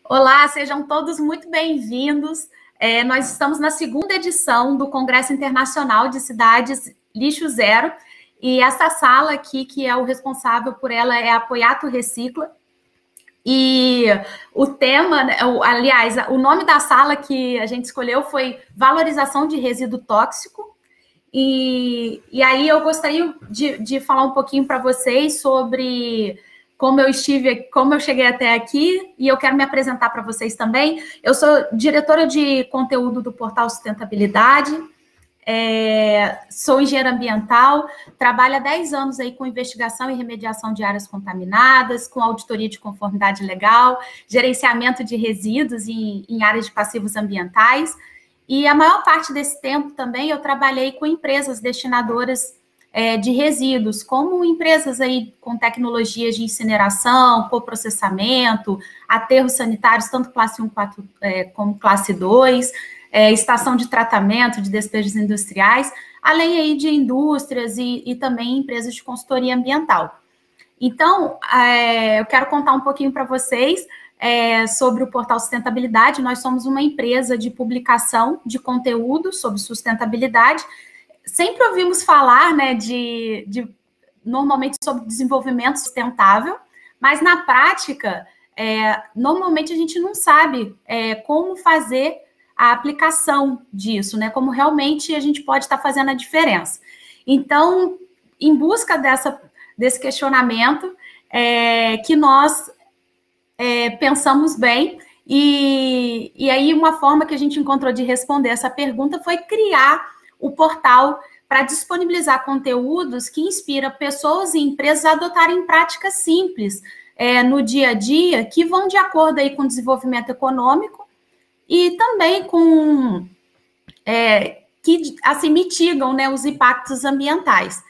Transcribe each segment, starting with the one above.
Olá, sejam todos muito bem-vindos. Nós estamos na segunda edição do Congresso Internacional de Cidades Lixo Zero, e essa sala aqui, que é o responsável por ela, é a Poiato Recicla. E o tema, aliás, o nome da sala que a gente escolheu foi Valorização de Resíduo Tóxico. E aí eu gostaria de falar um pouquinho para vocês sobre como eu cheguei até aqui, e eu quero me apresentar para vocês também. Eu sou diretora de conteúdo do portal Sustentabilidade, sou engenheira ambiental, trabalho há 10 anos aí com investigação e remediação de áreas contaminadas, com auditoria de conformidade legal, gerenciamento de resíduos em áreas de passivos ambientais, e a maior parte desse tempo também eu trabalhei com empresas destinadoras de resíduos, como empresas aí com tecnologias de incineração, coprocessamento, aterros sanitários, tanto classe 1 como classe 2, estação de tratamento de despejos industriais, além aí de indústrias e também empresas de consultoria ambiental. Então, eu quero contar um pouquinho para vocês sobre o Portal Sustentabilidade. Nós somos uma empresa de publicação de conteúdo sobre sustentabilidade. Sempre ouvimos falar, né, normalmente sobre desenvolvimento sustentável, mas na prática, normalmente a gente não sabe como fazer a aplicação disso, né, como realmente a gente pode estar fazendo a diferença. Então, em busca desse questionamento, que nós pensamos bem, e aí uma forma que a gente encontrou de responder essa pergunta foi criar o portal para disponibilizar conteúdos que inspiram pessoas e empresas a adotarem práticas simples no dia a dia, que vão de acordo aí com o desenvolvimento econômico e também que assim mitigam, né, os impactos ambientais.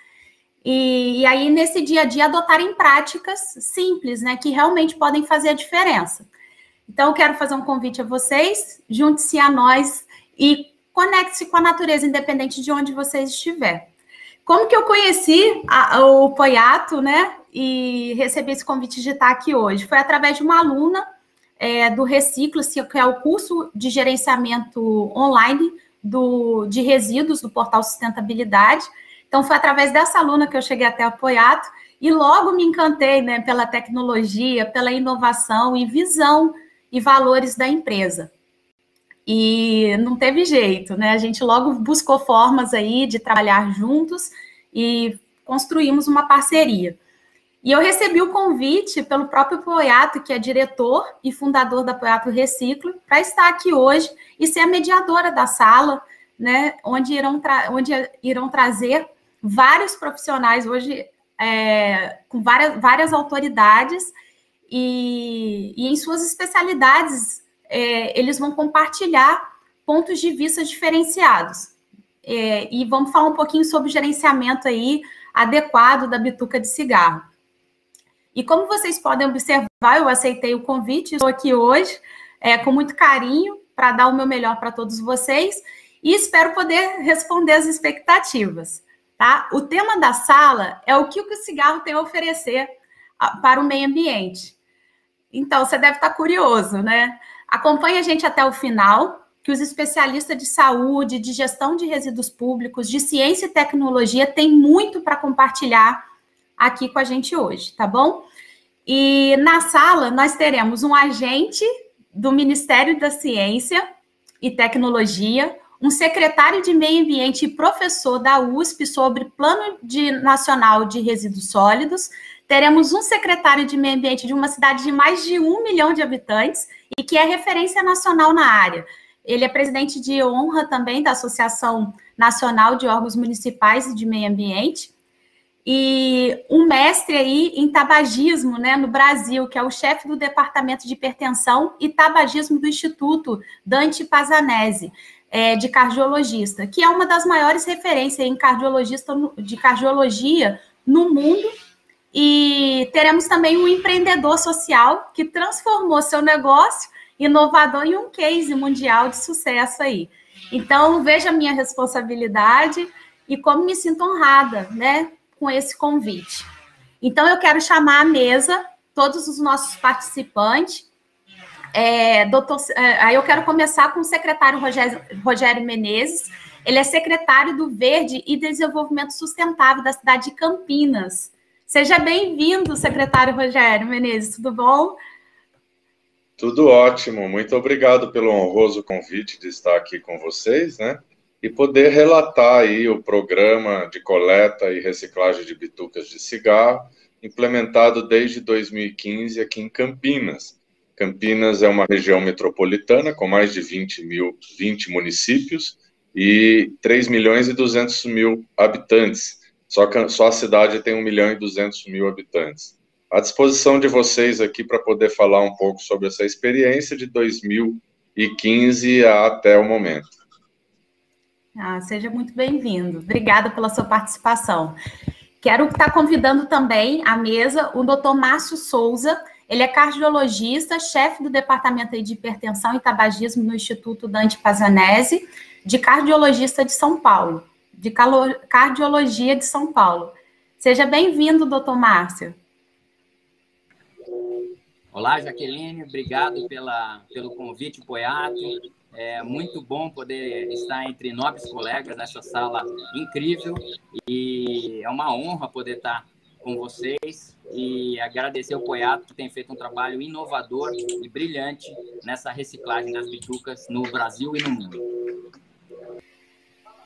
E aí, nesse dia a dia, adotarem práticas simples, né, que realmente podem fazer a diferença. Então, eu quero fazer um convite a vocês, junte-se a nós e conecte-se com a natureza, independente de onde você estiver. Como que eu conheci o Poiato, né, e recebi esse convite de estar aqui hoje? Foi através de uma aluna do Recicla-se, que é o curso de gerenciamento online de resíduos do Portal Sustentabilidade. Então, foi através dessa aluna que eu cheguei até o Poiato e logo me encantei, né, pela tecnologia, pela inovação e visão e valores da empresa. E não teve jeito, né? A gente logo buscou formas aí de trabalhar juntos e construímos uma parceria. E eu recebi o convite pelo próprio Poiato, que é diretor e fundador da Poiato Recicla, para estar aqui hoje e ser a mediadora da sala, né? Onde irão trazer vários profissionais hoje, com várias autoridades, e em suas especialidades, eles vão compartilhar pontos de vista diferenciados. E vamos falar um pouquinho sobre o gerenciamento aí adequado da bituca de cigarro. E como vocês podem observar, eu aceitei o convite, estou aqui hoje com muito carinho para dar o meu melhor para todos vocês e espero poder responder as expectativas. Tá? O tema da sala é o que o cigarro tem a oferecer para o meio ambiente. Então, você deve estar curioso, né? Acompanhe a gente até o final, que os especialistas de saúde, de gestão de resíduos públicos, de ciência e tecnologia têm muito para compartilhar aqui com a gente hoje, tá bom? E na sala nós teremos um agente do Ministério da Ciência e Tecnologia, um secretário de Meio Ambiente e professor da USP sobre Plano Nacional de Resíduos Sólidos. Teremos um secretário de Meio Ambiente de uma cidade de mais de 1 milhão de habitantes e que é referência nacional na área. Ele é presidente de honra também da Associação Nacional de Órgãos Municipais e de Meio Ambiente. E um mestre aí em tabagismo, né, no Brasil, que é o chefe do Departamento de Hipertensão e Tabagismo do Instituto Dante Pazanese, de cardiologista, que é uma das maiores referências em de cardiologia no mundo. E teremos também um empreendedor social que transformou seu negócio inovador em um case mundial de sucesso aí. Então, veja a minha responsabilidade e como me sinto honrada, né, com esse convite. Então, eu quero chamar à mesa todos os nossos participantes Aí eu quero começar com o secretário Rogério Menezes. Ele é secretário do Verde e Desenvolvimento Sustentável da cidade de Campinas. Seja bem-vindo, secretário Rogério Menezes, tudo bom? Tudo ótimo, muito obrigado pelo honroso convite de estar aqui com vocês, né? E poder relatar aí o programa de coleta e reciclagem de bitucas de cigarro, implementado desde 2015 aqui em Campinas. Campinas é uma região metropolitana com mais de 20 municípios e 3.200.000 habitantes. Só a cidade tem 1.200.000 habitantes. À disposição de vocês aqui para poder falar um pouco sobre essa experiência de 2015 até o momento. Seja muito bem-vindo. Obrigada pela sua participação. Quero estar convidando também à mesa o Dr. Márcio Souza. Ele é cardiologista, chefe do Departamento de Hipertensão e Tabagismo no Instituto Dante Pazanese, de Cardiologista de São Paulo, de Cardiologia de São Paulo. Seja bem-vindo, doutor Márcio. Olá, Jaqueline, obrigado pelo convite, Poiato. É muito bom poder estar entre nobres colegas nessa sala incrível e é uma honra poder estar com vocês e agradecer ao Poiato que tem feito um trabalho inovador e brilhante nessa reciclagem das bitucas no Brasil e no mundo.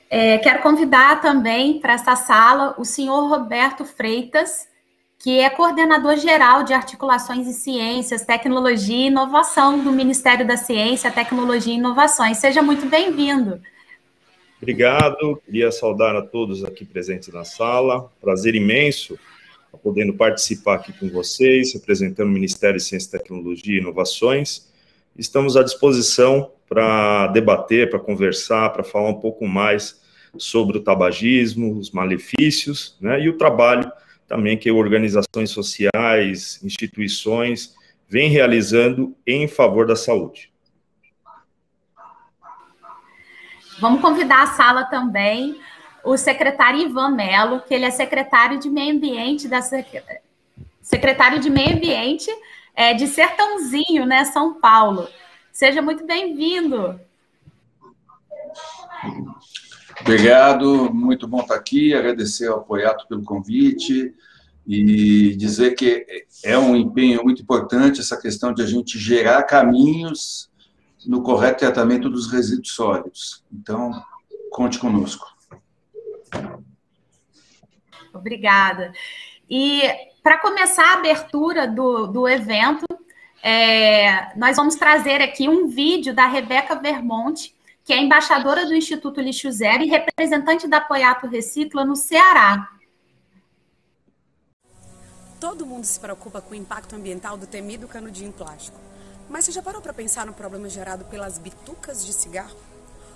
Quero convidar também para essa sala o senhor Roberto Freitas, que é coordenador geral de articulações em ciências, tecnologia e inovação do Ministério da Ciência, Tecnologia e Inovações. Seja muito bem-vindo. Obrigado, queria saudar a todos aqui presentes na sala, prazer imenso podendo participar aqui com vocês, representando o Ministério de Ciência, Tecnologia e Inovações. Estamos à disposição para debater, para conversar, para falar um pouco mais sobre o tabagismo, os malefícios, né, e o trabalho também que organizações sociais, instituições vêm realizando em favor da saúde. Vamos convidar a sala também o secretário Ivan Mello, que ele é secretário de Meio Ambiente secretário de Meio Ambiente de Sertãozinho, né, São Paulo. Seja muito bem-vindo. Obrigado, muito bom estar aqui, agradecer ao Poiato pelo convite e dizer que é um empenho muito importante essa questão de a gente gerar caminhos no correto tratamento dos resíduos sólidos. Então, conte conosco. Obrigada. E para começar a abertura do evento, nós vamos trazer aqui um vídeo da Rebeca Vermonte, que é embaixadora do Instituto Lixo Zero e representante da Poiato Recicla no Ceará. Todo mundo se preocupa com o impacto ambiental do temido canudinho plástico. Mas você já parou para pensar no problema gerado pelas bitucas de cigarro?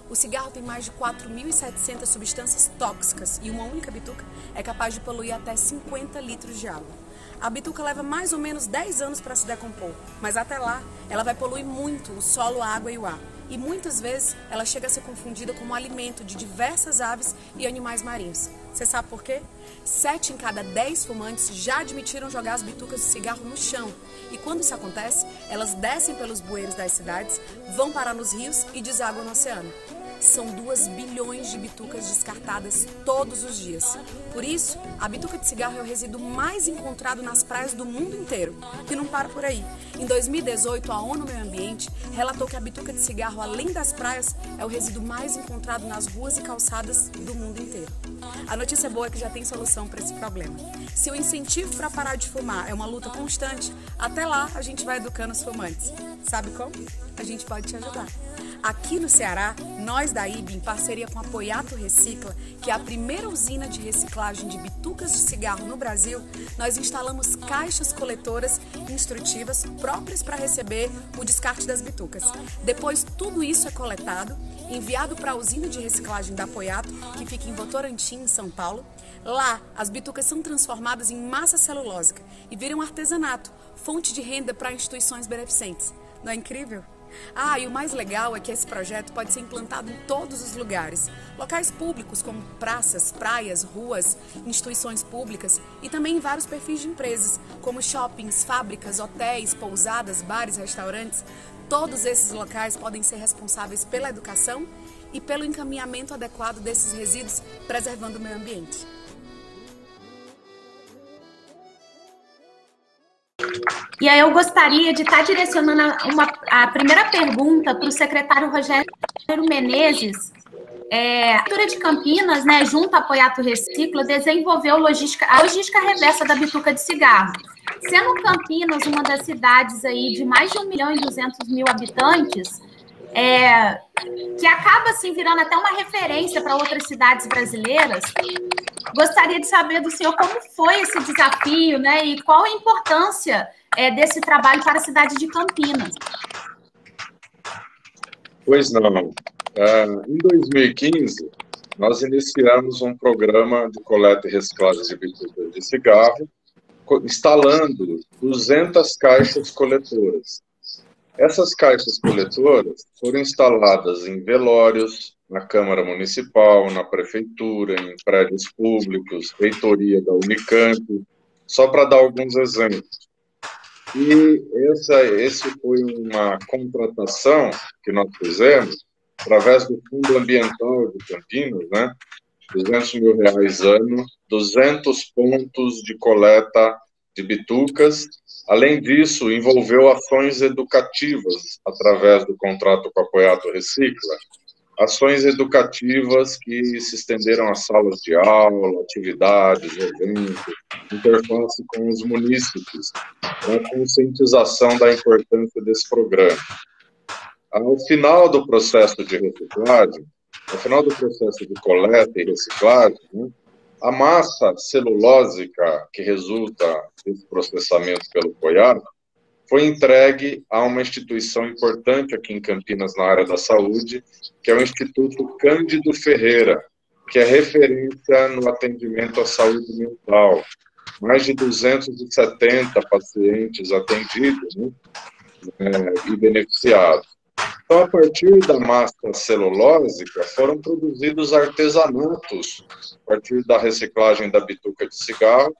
O cigarro tem mais de 4.700 substâncias tóxicas e uma única bituca é capaz de poluir até 50 litros de água. A bituca leva mais ou menos 10 anos para se decompor, mas até lá ela vai poluir muito o solo, a água e o ar. E muitas vezes ela chega a ser confundida como alimento de diversas aves e animais marinhos. Você sabe por quê? 7 em cada 10 fumantes já admitiram jogar as bitucas de cigarro no chão. E quando isso acontece, elas descem pelos bueiros das cidades, vão parar nos rios e desaguam no oceano. São 2 bilhões de bitucas descartadas todos os dias. Por isso, a bituca de cigarro é o resíduo mais encontrado nas praias do mundo inteiro. E não para por aí. Em 2018, a ONU Meio Ambiente relatou que a bituca de cigarro, além das praias, é o resíduo mais encontrado nas ruas e calçadas do mundo inteiro. A notícia boa é que já tem solução para esse problema. Se o incentivo para parar de fumar é uma luta constante, até lá a gente vai educando os fumantes. Sabe como? A gente pode te ajudar. Aqui no Ceará, nós da IB, em parceria com a Poiato Recicla, que é a primeira usina de reciclagem de bitucas de cigarro no Brasil, nós instalamos caixas coletoras instrutivas próprias para receber o descarte das bitucas. Depois, tudo isso é coletado, enviado para a usina de reciclagem da Poiato, que fica em Votorantim, em São Paulo. Lá, as bitucas são transformadas em massa celulósica e viram artesanato, fonte de renda para instituições beneficentes. Não é incrível? Ah, e o mais legal é que esse projeto pode ser implantado em todos os lugares. Locais públicos como praças, praias, ruas, instituições públicas e também em vários perfis de empresas, como shoppings, fábricas, hotéis, pousadas, bares, restaurantes. Todos esses locais podem ser responsáveis pela educação e pelo encaminhamento adequado desses resíduos, preservando o meio ambiente. E aí eu gostaria de estar direcionando a primeira pergunta para o secretário Rogério Menezes. A Prefeitura de Campinas, né, junto à Poiato Recicla, desenvolveu a logística reversa da bituca de cigarro. Sendo Campinas uma das cidades aí de mais de 1.200.000 habitantes, que acaba assim, virando até uma referência para outras cidades brasileiras, gostaria de saber do senhor como foi esse desafio, né, e qual a importância desse trabalho para a cidade de Campinas. Pois não. Em 2015, nós iniciamos um programa de coleta e reciclagem de bitucas de cigarro, instalando 200 caixas coletoras. Essas caixas coletoras foram instaladas em velórios, na Câmara Municipal, na Prefeitura, em prédios públicos, reitoria da Unicamp, só para dar alguns exemplos. E esse foi uma contratação que nós fizemos através do Fundo Ambiental de Campinas, né? R$200 mil ano, 200 pontos de coleta de bitucas. Além disso, envolveu ações educativas através do contrato com a Poiato Recicla, ações educativas que se estenderam a salas de aula, atividades, eventos, interface com os munícipes, com a conscientização da importância desse programa. Ao final do processo de reciclagem, ao final do processo de coleta e reciclagem, né, a massa celulósica que resulta desse processamento pelo Poiato foi entregue a uma instituição importante aqui em Campinas, na área da saúde, que é o Instituto Cândido Ferreira, que é referência no atendimento à saúde mental. Mais de 270 pacientes atendidos, né, e beneficiados. Então, a partir da massa celulósica, foram produzidos artesanatos, a partir da reciclagem da bituca de cigarro,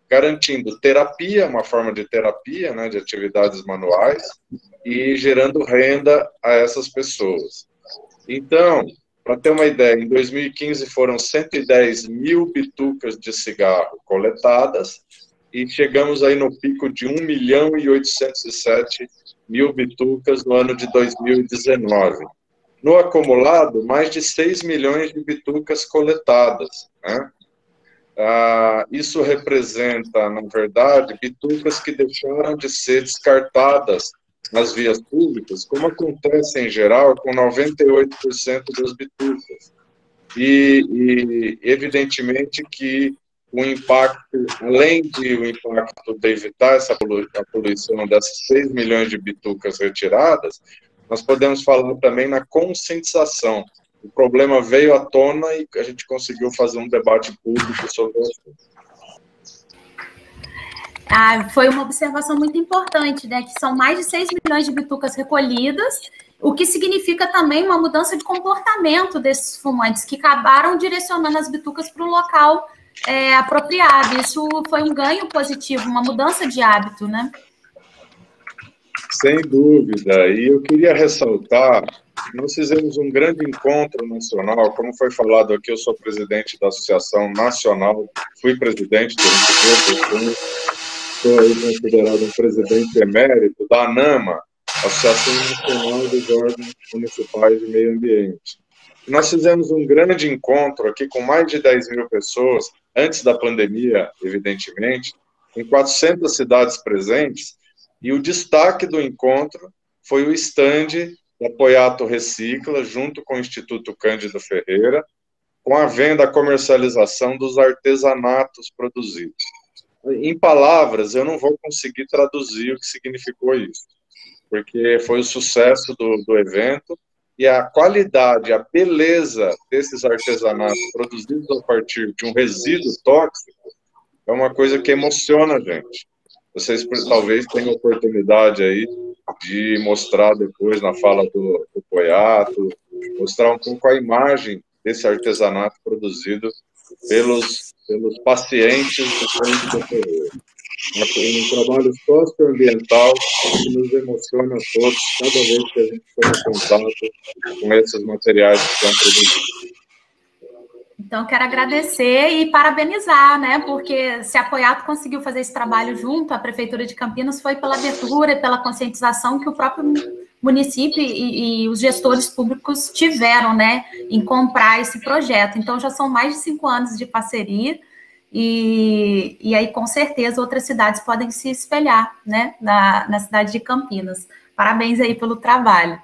garantindo terapia, uma forma de terapia, né, de atividades manuais, e gerando renda a essas pessoas. Então, para ter uma ideia, em 2015 foram 110 mil bitucas de cigarro coletadas, e chegamos aí no pico de 1.807.000 bitucas no ano de 2019. No acumulado, mais de 6 milhões de bitucas coletadas, né? Isso representa, na verdade, bitucas que deixaram de ser descartadas nas vias públicas, como acontece em geral com 98% das bitucas. E evidentemente que o impacto, além de o impacto de evitar a poluição dessas 6 milhões de bitucas retiradas, nós podemos falar também na conscientização. O problema veio à tona e a gente conseguiu fazer um debate público sobre o assunto. Foi uma observação muito importante, né? Que são mais de 6 milhões de bitucas recolhidas, o que significa também uma mudança de comportamento desses fumantes, que acabaram direcionando as bitucas para o local apropriado. Isso foi um ganho positivo, uma mudança de hábito, né? Sem dúvida. E eu queria ressaltar, nós fizemos um grande encontro nacional, como foi falado aqui, eu sou presidente da Associação Nacional, fui presidente durante pouco tempo, sou aí considerado um presidente emérito da ANAMA, Associação Nacional dos Órgãos Municipais de Meio Ambiente. Nós fizemos um grande encontro aqui com mais de 10 mil pessoas, antes da pandemia, evidentemente, em 400 cidades presentes, e o destaque do encontro foi o estande da Poiato Recicla, junto com o Instituto Cândido Ferreira, com a venda, a comercialização dos artesanatos produzidos. Em palavras, eu não vou conseguir traduzir o que significou isso, porque foi o sucesso do evento, e a qualidade, a beleza desses artesanatos produzidos a partir de um resíduo tóxico é uma coisa que emociona a gente. Vocês talvez tenham oportunidade aí de mostrar depois na fala do Poiato, mostrar um pouco a imagem desse artesanato produzido pelos pacientes do Centro do Terror. Um trabalho socioambiental que nos emociona a todos cada vez que a gente toma contato com esses materiais que são produzidos. Então, quero agradecer e parabenizar, né? Porque se a Poiato conseguiu fazer esse trabalho junto à Prefeitura de Campinas foi pela abertura e pela conscientização que o próprio município e os gestores públicos tiveram, né, em comprar esse projeto. Então, já são mais de 5 anos de parceria e aí, com certeza, outras cidades podem se espelhar, né, na cidade de Campinas. Parabéns aí pelo trabalho.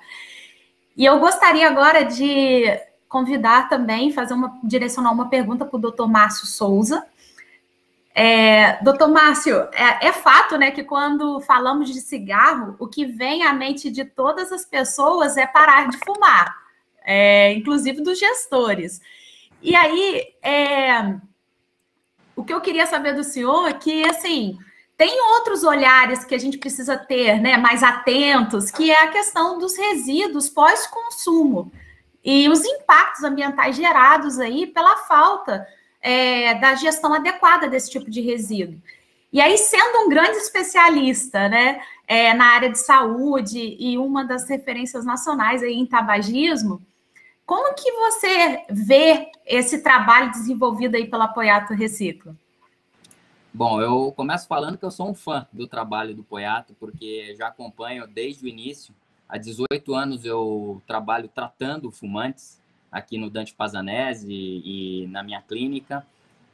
E eu gostaria agora de convidar também, direcionar uma pergunta para o doutor Márcio Souza. Doutor Márcio, é fato, né, que quando falamos de cigarro, o que vem à mente de todas as pessoas é parar de fumar, inclusive dos gestores. E aí, o que eu queria saber do senhor é que, assim, tem outros olhares que a gente precisa ter, né, mais atentos, que é a questão dos resíduos pós-consumo e os impactos ambientais gerados aí pela falta da gestão adequada desse tipo de resíduo. E aí, sendo um grande especialista, né, na área de saúde e uma das referências nacionais aí em tabagismo, como que você vê esse trabalho desenvolvido aí pela Poiato Recicla? Bom, eu começo falando que eu sou um fã do trabalho do Poiato, porque já acompanho desde o início. Há 18 anos eu trabalho tratando fumantes aqui no Dante Pazanese e na minha clínica.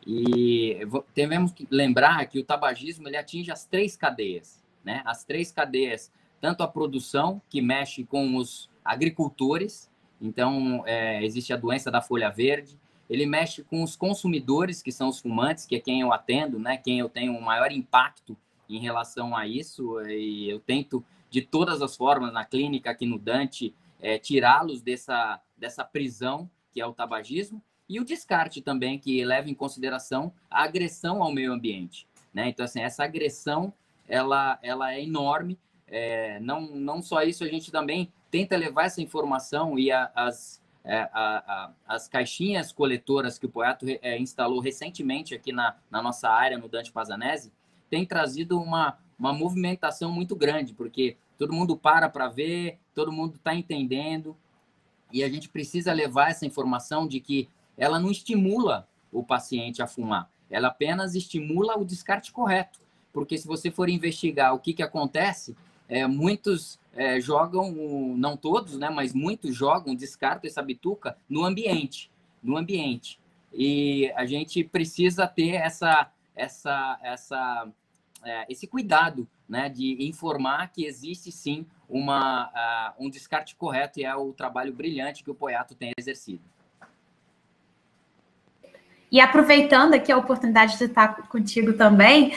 E devemos lembrar que o tabagismo ele atinge as 3 cadeias, né? As 3 cadeias, tanto a produção, que mexe com os agricultores, então existe a doença da folha verde, ele mexe com os consumidores, que são os fumantes, que é quem eu atendo, né? Quem eu tenho um maior impacto em relação a isso, e eu tento de todas as formas na clínica aqui no Dante, tirá-los dessa prisão que é o tabagismo, e o descarte também, que leva em consideração a agressão ao meio ambiente, né? Então, assim, essa agressão, ela é enorme, não só isso, a gente também tenta levar essa informação e as caixinhas coletoras que o Poiato instalou recentemente aqui na nossa área, no Dante Pazanese, tem trazido uma movimentação muito grande, porque todo mundo para ver, todo mundo está entendendo, e a gente precisa levar essa informação de que ela não estimula o paciente a fumar, ela apenas estimula o descarte correto, porque se você for investigar o que acontece, muitos jogam, não todos, né, mas muitos jogam, descartam essa bituca no ambiente, e a gente precisa ter esse cuidado, né, de informar que existe sim um descarte correto, e é o trabalho brilhante que o Poiato tem exercido. E aproveitando aqui a oportunidade de estar contigo também,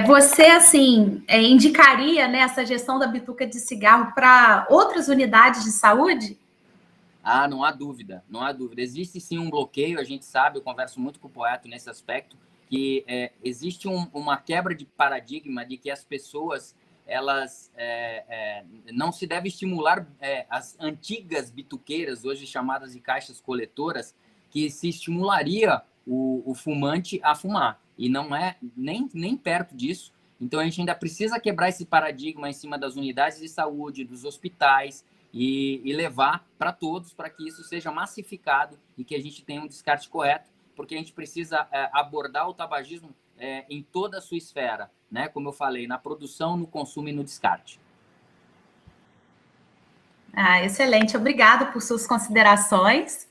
você, assim, indicaria, né, essa gestão da bituca de cigarro para outras unidades de saúde? Ah, não há dúvida, não há dúvida. Existe sim um bloqueio, a gente sabe, eu converso muito com o Poiato nesse aspecto, que existe uma quebra de paradigma de que as pessoas, elas não se deve estimular as antigas bituqueiras, hoje chamadas de caixas coletoras, que se estimularia o fumante a fumar. E não é nem perto disso. Então, a gente ainda precisa quebrar esse paradigma em cima das unidades de saúde, dos hospitais, e levar para todos, para que isso seja massificado e que a gente tenha um descarte correto, porque a gente precisa abordar o tabagismo em toda a sua esfera, né? Como eu falei, na produção, no consumo e no descarte. Excelente. Obrigada por suas considerações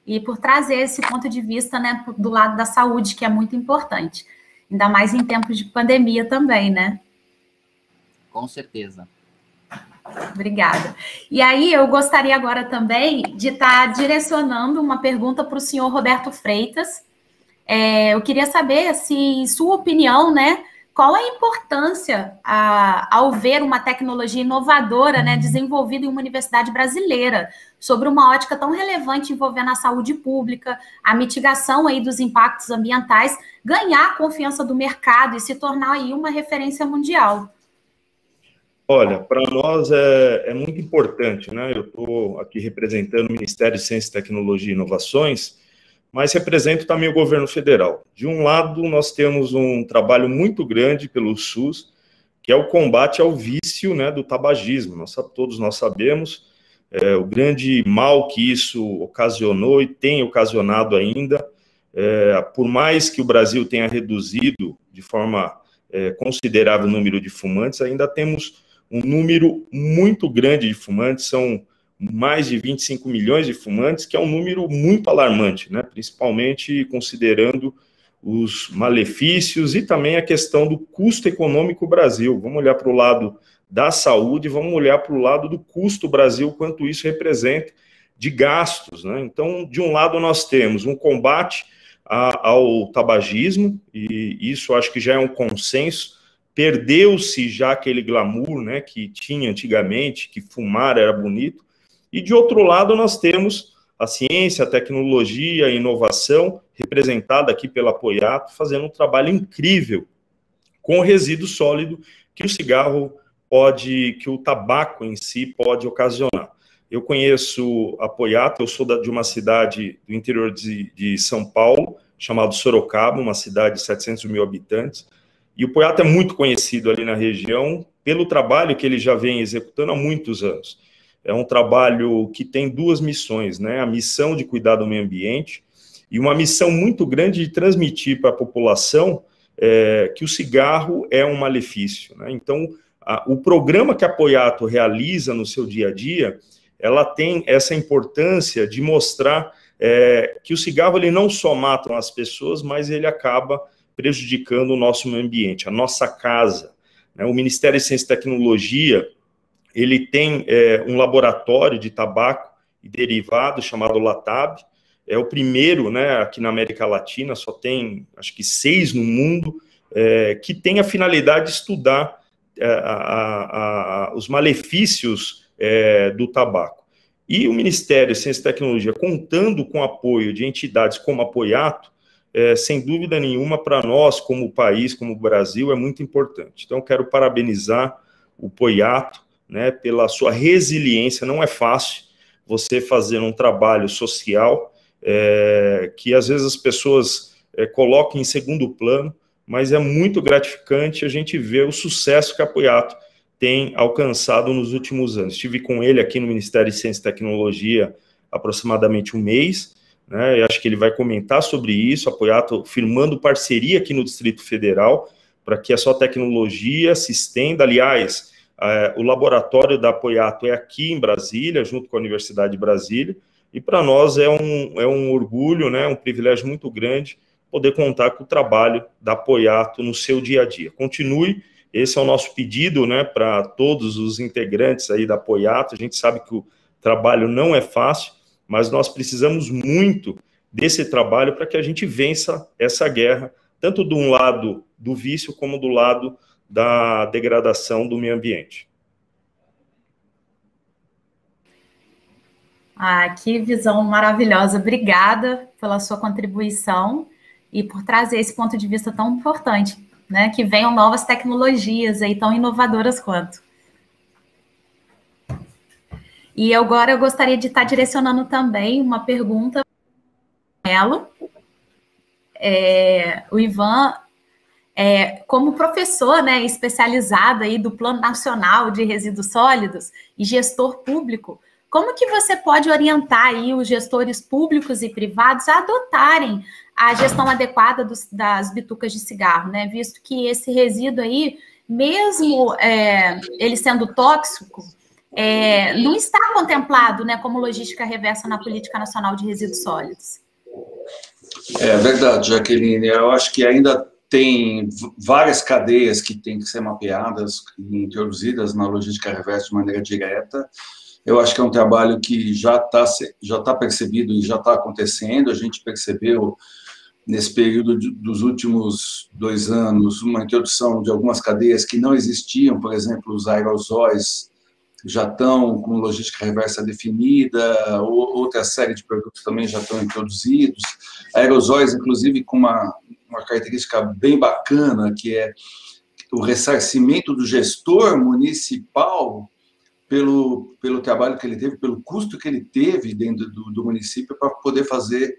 e por trazer esse ponto de vista, né, do lado da saúde, que é muito importante. Ainda mais em tempos de pandemia também, né? Com certeza. Obrigada. E aí, eu gostaria agora também de estar direcionando uma pergunta para o senhor Roberto Freitas. Eu queria saber se, em sua opinião, né, qual a importância ao ver uma tecnologia inovadora, né, desenvolvida em uma universidade brasileira, sobre uma ótica tão relevante envolvendo a saúde pública, a mitigação aí dos impactos ambientais, ganhar a confiança do mercado e se tornar aí uma referência mundial? Olha, para nós é muito importante, né? Eu estou aqui representando o Ministério de Ciência, Tecnologia e Inovações, mas represento também o governo federal. De um lado, nós temos um trabalho muito grande pelo SUS, que é o combate ao vício, né, do tabagismo. Todos nós sabemos o grande mal que isso ocasionou e tem ocasionado ainda. Por mais que o Brasil tenha reduzido de forma considerável o número de fumantes, ainda temos um número muito grande de fumantes, são mais de 25 milhões de fumantes, que é um número muito alarmante, né? Principalmente considerando os malefícios e também a questão do custo econômico do Brasil. Vamos olhar para o lado da saúde, vamos olhar para o lado do custo do Brasil, quanto isso representa de gastos, né? Então, de um lado, nós temos um combate ao tabagismo, e isso acho que já é um consenso. Perdeu-se já aquele glamour, né, que tinha antigamente, que fumar era bonito, e de outro lado nós temos a ciência, a tecnologia, a inovação, representada aqui pela Apoiato, fazendo um trabalho incrível com o resíduo sólido que o cigarro pode, que o tabaco em si pode ocasionar. Eu conheço a Apoiato, eu sou de uma cidade do interior de São Paulo, chamada Sorocaba, uma cidade de 700 mil habitantes, e o Apoiato é muito conhecido ali na região pelo trabalho que ele já vem executando há muitos anos. É um trabalho que tem duas missões, né? A missão de cuidar do meio ambiente e uma missão muito grande de transmitir para a população que o cigarro é um malefício, né? Então, o programa que a Apoiato realiza no seu dia a dia, ela tem essa importância de mostrar que o cigarro ele não só mata as pessoas, mas ele acaba prejudicando o nosso meio ambiente, a nossa casa, né? O Ministério de Ciência e Tecnologia, ele tem um laboratório de tabaco e derivados chamado LATAB, é o primeiro, né, aqui na América Latina, só tem, acho que 6 no mundo, que tem a finalidade de estudar os malefícios do tabaco. E o Ministério de Ciência e Tecnologia, contando com o apoio de entidades como a Apoiato, sem dúvida nenhuma, para nós, como país, como Brasil, é muito importante. Então, quero parabenizar o Apoiato, né, pela sua resiliência. Não é fácil você fazer um trabalho social que, às vezes, as pessoas colocam em segundo plano, mas é muito gratificante a gente ver o sucesso que a Apoiato tem alcançado nos últimos anos. Estive com ele aqui no Ministério de Ciência e Tecnologia aproximadamente um mês, né? Eu acho que ele vai comentar sobre isso, a Apoiato firmando parceria aqui no Distrito Federal, para que a sua tecnologia se estenda. Aliás, o laboratório da Apoiato é aqui em Brasília, junto com a Universidade de Brasília, e para nós é um orgulho, né, um privilégio muito grande poder contar com o trabalho da Apoiato no seu dia a dia. Continue, esse é o nosso pedido, né, para todos os integrantes aí da Apoiato. A gente sabe que o trabalho não é fácil, mas nós precisamos muito desse trabalho para que a gente vença essa guerra, tanto de um lado do vício, como do lado da degradação do meio ambiente. Que visão maravilhosa. Obrigada pela sua contribuição e por trazer esse ponto de vista tão importante, né? Que venham novas tecnologias aí tão inovadoras quanto. E agora eu gostaria de estar direcionando também uma pergunta para Melo. O Ivan, como professor, né, especializado aí do Plano Nacional de Resíduos Sólidos e gestor público, como que você pode orientar aí os gestores públicos e privados a adotarem a gestão adequada das bitucas de cigarro, né? Visto que esse resíduo aí, mesmo ele sendo tóxico, não está contemplado, né, como logística reversa na Política Nacional de Resíduos Sólidos. É verdade, Jaqueline. Eu acho que ainda tem várias cadeias que têm que ser mapeadas e introduzidas na logística reversa de maneira direta. Eu acho que é um trabalho que já tá percebido e já está acontecendo. A gente percebeu, nesse período dos últimos 2 anos, uma introdução de algumas cadeias que não existiam. Por exemplo, os aerosóis já estão com logística reversa definida, outra série de produtos também já estão introduzidos. Aerosóis, inclusive, com uma característica bem bacana, que é o ressarcimento do gestor municipal pelo trabalho que ele teve, pelo custo que ele teve dentro do município para poder fazer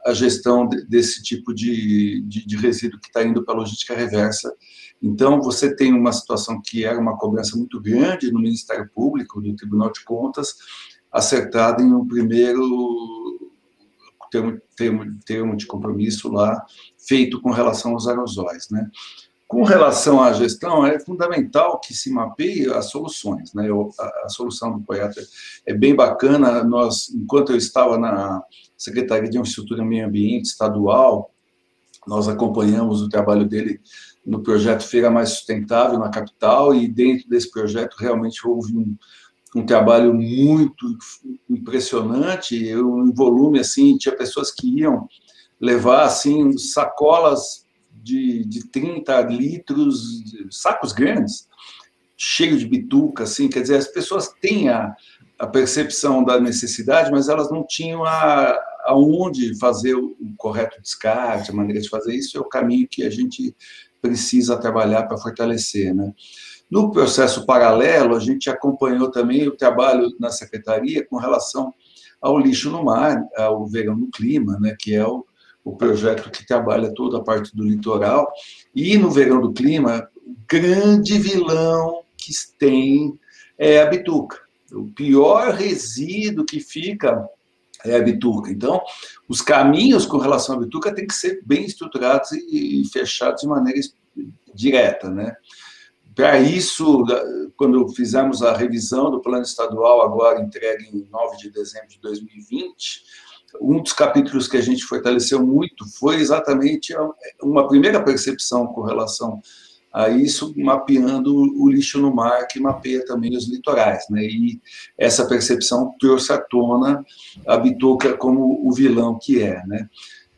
a gestão desse tipo de resíduo que está indo para a logística reversa. Então, você tem uma situação que era uma cobrança muito grande no Ministério Público, do Tribunal de Contas, acertada em um primeiro termo de compromisso lá, feito com relação aos aerosóis, né? Com relação à gestão, é fundamental que se mapeie as soluções, né? A solução do Poiato é bem bacana. Nós, enquanto eu estava na Secretaria de Infraestrutura e Meio Ambiente Estadual, nós acompanhamos o trabalho dele no projeto Feira Mais Sustentável na capital, e dentro desse projeto realmente houve um trabalho muito impressionante, em volume, assim, tinha pessoas que iam levar, assim, sacolas de 30 litros, sacos grandes, cheio de bituca, assim, quer dizer, as pessoas têm a percepção da necessidade, mas elas não tinham aonde fazer o correto descarte, a maneira de fazer isso é o caminho que a gente precisa trabalhar para fortalecer, né? No processo paralelo, a gente acompanhou também o trabalho na secretaria com relação ao lixo no mar, ao Verão no Clima, né, que é o projeto que trabalha toda a parte do litoral. E no Verão do Clima, o grande vilão que tem é a bituca. O pior resíduo que fica é a bituca. Então, os caminhos com relação à bituca têm que ser bem estruturados e fechados de maneira direta, né? Para isso, quando fizemos a revisão do plano estadual, agora entregue em 9 de dezembro de 2020, um dos capítulos que a gente fortaleceu muito foi exatamente uma primeira percepção com relação a isso, mapeando o lixo no mar, que mapeia também os litorais, né? E essa percepção trouxe à tona a bituca como o vilão que é, né?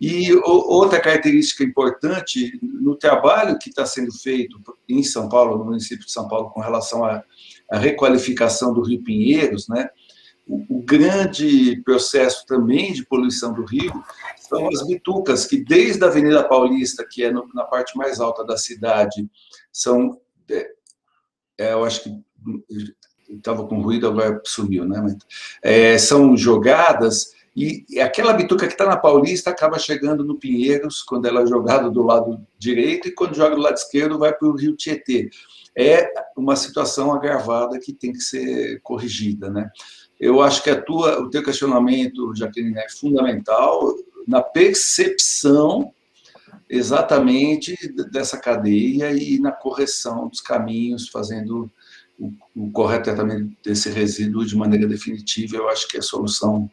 E outra característica importante no trabalho que está sendo feito em São Paulo, no município de São Paulo, com relação à requalificação do Rio Pinheiros, né? O grande processo também de poluição do rio são as bitucas, que desde a Avenida Paulista, que é na parte mais alta da cidade, são, eu acho que estava com ruído, agora sumiu, né? Mas, são jogadas, e aquela bituca que está na Paulista acaba chegando no Pinheiros, quando ela é jogada do lado direito, e quando joga do lado esquerdo vai para o Rio Tietê. É uma situação agravada que tem que ser corrigida, né? Eu acho que o teu questionamento, Jaqueline, é fundamental na percepção exatamente dessa cadeia e na correção dos caminhos, fazendo o correto tratamento desse resíduo de maneira definitiva. Eu acho que a solução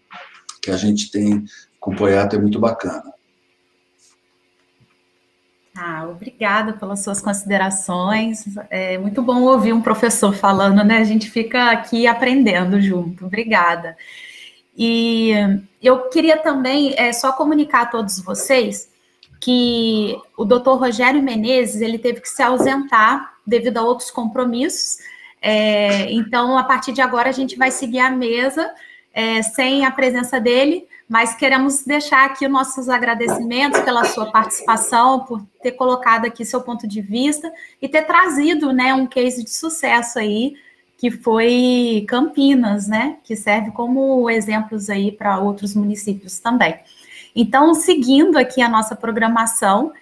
que a gente tem com o Poiato é muito bacana. Obrigada pelas suas considerações. É muito bom ouvir um professor falando, né? A gente fica aqui aprendendo junto. Obrigada. E eu queria também só comunicar a todos vocês que o doutor Rogério Menezes, ele teve que se ausentar devido a outros compromissos. Então, a partir de agora, a gente vai seguir a mesa sem a presença dele, mas queremos deixar aqui nossos agradecimentos pela sua participação, por ter colocado aqui seu ponto de vista e ter trazido, né, um case de sucesso aí, que foi Campinas, né, que serve como exemplos aí para outros municípios também. Então, seguindo aqui a nossa programação,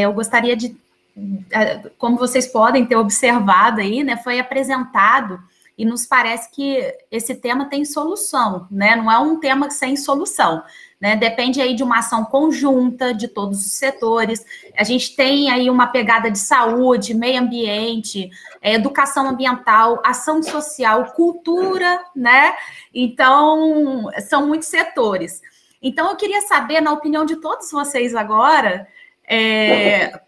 eu gostaria de, como vocês podem ter observado aí, né, foi apresentado. E nos parece que esse tema tem solução, né? Não é um tema sem solução, né? Depende aí de uma ação conjunta de todos os setores. A gente tem aí uma pegada de saúde, meio ambiente, educação ambiental, ação social, cultura, né? Então, são muitos setores. Então, eu queria saber, na opinião de todos vocês agora,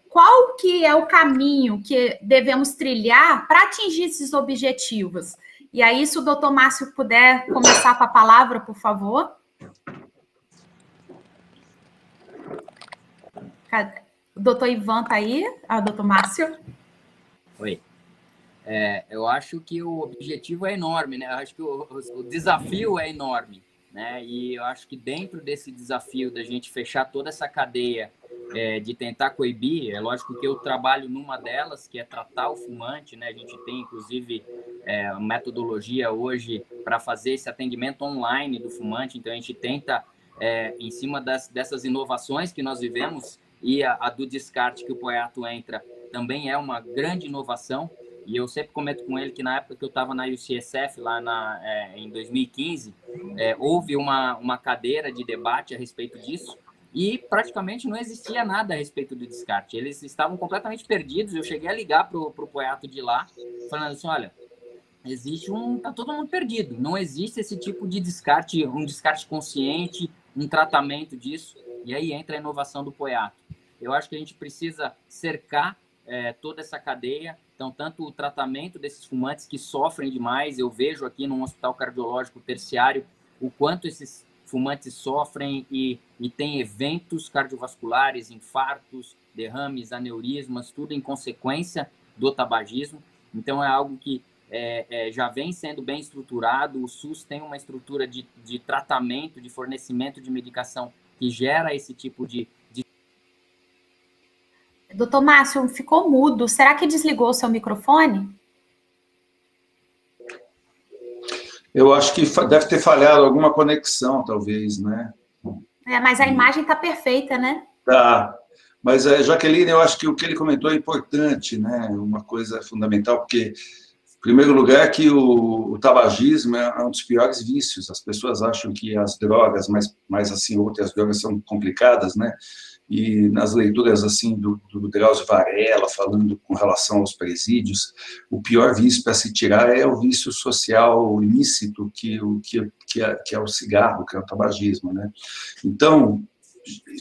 qual que é o caminho que devemos trilhar para atingir esses objetivos? E aí, se o doutor Márcio puder começar com a palavra, por favor. O doutor Ivan está aí? Doutor Márcio? Oi. Eu acho que o objetivo é enorme, né? Eu acho que o desafio é enorme, né? E eu acho que dentro desse desafio da gente fechar toda essa cadeia de tentar coibir. É lógico que eu trabalho numa delas, que é tratar o fumante, né? A gente tem, inclusive, metodologia hoje para fazer esse atendimento online do fumante, então a gente tenta, em cima dessas inovações que nós vivemos, e a do descarte que o Poiato entra também é uma grande inovação, e eu sempre comento com ele que na época que eu estava na UCSF, lá em 2015, houve uma cadeira de debate a respeito disso, e praticamente não existia nada a respeito do descarte. Eles estavam completamente perdidos. Eu cheguei a ligar para o Poiato de lá, falando assim, olha, tá todo mundo perdido. Não existe esse tipo de descarte, um descarte consciente, um tratamento disso. E aí entra a inovação do Poiato. Eu acho que a gente precisa cercar toda essa cadeia. Então, tanto o tratamento desses fumantes que sofrem demais, eu vejo aqui num hospital cardiológico terciário o quanto esses fumantes sofrem e tem eventos cardiovasculares, infartos, derrames, aneurismas, tudo em consequência do tabagismo. Então, é algo que já vem sendo bem estruturado. O SUS tem uma estrutura de tratamento, de fornecimento de medicação que gera esse tipo de... Doutor Márcio, ficou mudo. Será que desligou o seu microfone? Eu acho que deve ter falhado alguma conexão, talvez, né? Mas a imagem está perfeita, né? Tá. Mas, Jaqueline, eu acho que o que ele comentou é importante, né? Uma coisa fundamental, porque, em primeiro lugar, que o tabagismo é um dos piores vícios. As pessoas acham que as drogas, mas assim, outras drogas são complicadas, né? E nas leituras assim do Drauzio Varela, falando com relação aos presídios, o pior vício para se tirar é o vício social ilícito, que é o cigarro, que é o tabagismo, né? Então,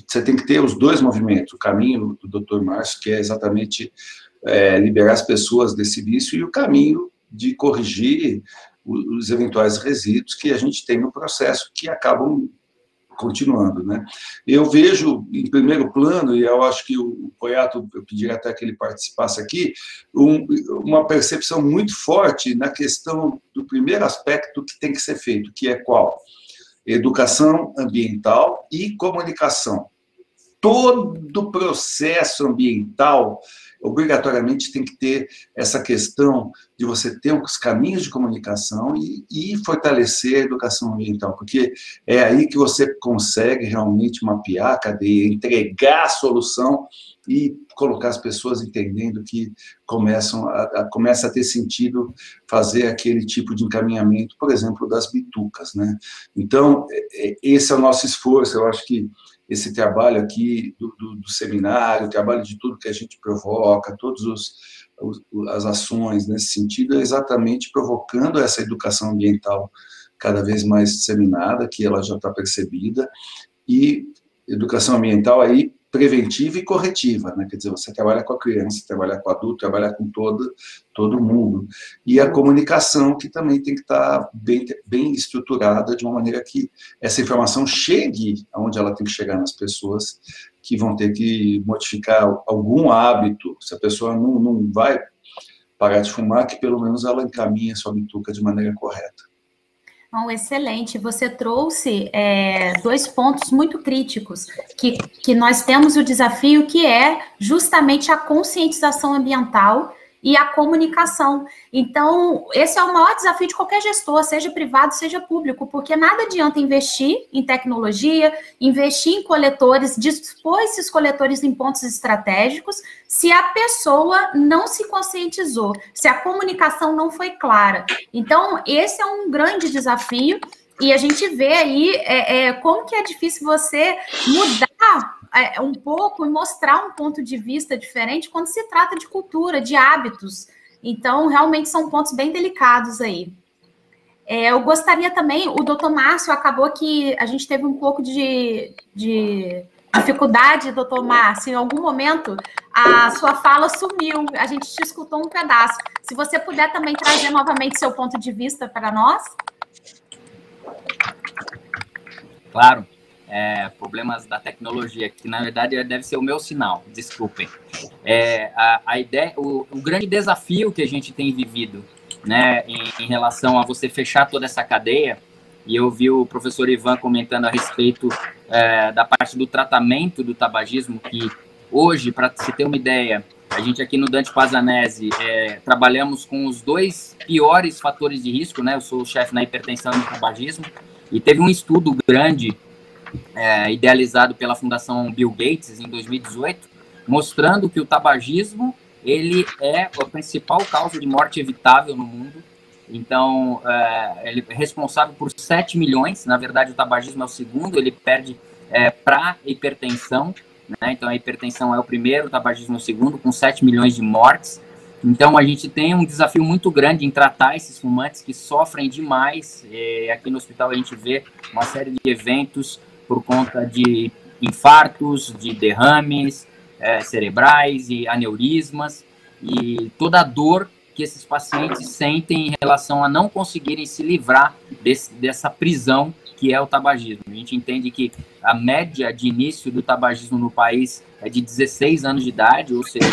você tem que ter os dois movimentos, o caminho do Dr. Márcio, que é exatamente liberar as pessoas desse vício, e o caminho de corrigir os eventuais resíduos que a gente tem no processo, que acabam continuando, né? Eu vejo, em primeiro plano, e eu acho que o Poiato, eu pediria até que ele participasse aqui, uma percepção muito forte na questão do primeiro aspecto que tem que ser feito, que é qual? Educação ambiental e comunicação. Todo processo ambiental obrigatoriamente tem que ter essa questão de você ter os caminhos de comunicação e fortalecer a educação ambiental, porque é aí que você consegue realmente mapear a cadeia, entregar a solução e colocar as pessoas entendendo que começa a ter sentido fazer aquele tipo de encaminhamento, por exemplo, das bitucas, né? Então, esse é o nosso esforço. Eu acho que esse trabalho aqui do seminário, o trabalho de tudo que a gente provoca, todas as ações nesse sentido, é exatamente provocando essa educação ambiental cada vez mais disseminada, que ela já está percebida, e educação ambiental aí preventiva e corretiva, né? Quer dizer, você trabalha com a criança, trabalha com o adulto, trabalha com todo mundo. E a comunicação, que também tem que estar bem estruturada, de uma maneira que essa informação chegue aonde ela tem que chegar nas pessoas, que vão ter que modificar algum hábito. Se a pessoa não vai parar de fumar, que pelo menos ela encaminhe a sua bituca de maneira correta. Excelente, você trouxe 2 pontos muito críticos, que nós temos o desafio, que é justamente a conscientização ambiental e a comunicação. Então, esse é o maior desafio de qualquer gestor, seja privado, seja público, porque nada adianta investir em tecnologia, investir em coletores, dispor esses coletores em pontos estratégicos, se a pessoa não se conscientizou, se a comunicação não foi clara. Então, esse é um grande desafio, e a gente vê aí como que é difícil você mudar um pouco e mostrar um ponto de vista diferente quando se trata de cultura, de hábitos. Então, realmente são pontos bem delicados aí. Eu gostaria também, o doutor Márcio, acabou que a gente teve um pouco de dificuldade, doutor Márcio, em algum momento a sua fala sumiu, a gente te escutou um pedaço. Se você puder também trazer novamente seu ponto de vista para nós. Claro. Problemas da tecnologia, que na verdade deve ser o meu sinal, desculpem. A ideia, o grande desafio que a gente tem vivido, né, em relação a você fechar toda essa cadeia, e eu vi o professor Ivan comentando a respeito da parte do tratamento do tabagismo, que hoje, para se ter uma ideia, a gente aqui no Dante Pazanese trabalhamos com os 2 piores fatores de risco, né? Eu sou o chefe na hipertensão e no tabagismo, e teve um estudo grande idealizado pela Fundação Bill Gates em 2018, mostrando que o tabagismo ele é a principal causa de morte evitável no mundo. Então, ele é responsável por 7 milhões, na verdade o tabagismo é o segundo, ele perde para hipertensão, né? Então a hipertensão é o primeiro, o tabagismo é o segundo, com 7 milhões de mortes. Então a gente tem um desafio muito grande em tratar esses fumantes que sofrem demais. Aqui no hospital a gente vê uma série de eventos por conta de infartos, de derrames cerebrais e aneurismas, e toda a dor que esses pacientes sentem em relação a não conseguirem se livrar dessa prisão que é o tabagismo. A gente entende que a média de início do tabagismo no país é de 16 anos de idade, ou seja,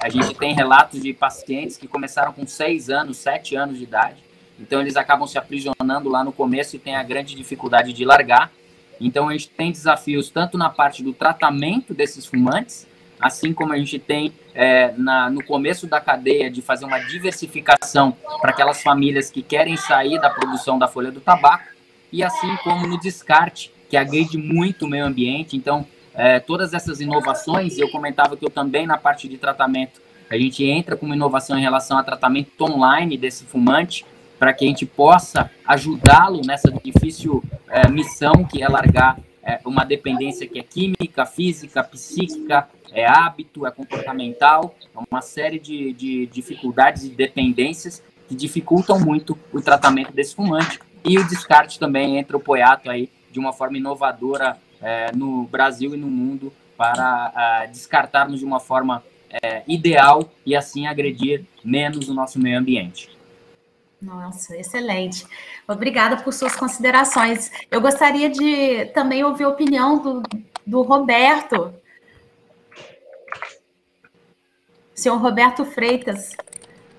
a gente tem relatos de pacientes que começaram com 6 anos, 7 anos de idade, então eles acabam se aprisionando lá no começo e têm a grande dificuldade de largar. Então a gente tem desafios tanto na parte do tratamento desses fumantes, assim como a gente tem no começo da cadeia de fazer uma diversificação para aquelas famílias que querem sair da produção da folha do tabaco, e assim como no descarte, que agride muito o meio ambiente. Então, todas essas inovações, eu comentava que eu também na parte de tratamento, a gente entra com uma inovação em relação a tratamento online desse fumante, para que a gente possa ajudá-lo nessa difícil missão que é largar uma dependência que é química, física, psíquica, hábito, comportamental, uma série de dificuldades e dependências que dificultam muito o tratamento desse fumante. E o descarte também entra o Poiato aí de uma forma inovadora no Brasil e no mundo para descartarmos de uma forma ideal e assim agredir menos o nosso meio ambiente. Nossa, excelente. Obrigada por suas considerações. Eu gostaria de também ouvir a opinião do Roberto. Senhor Roberto Freitas.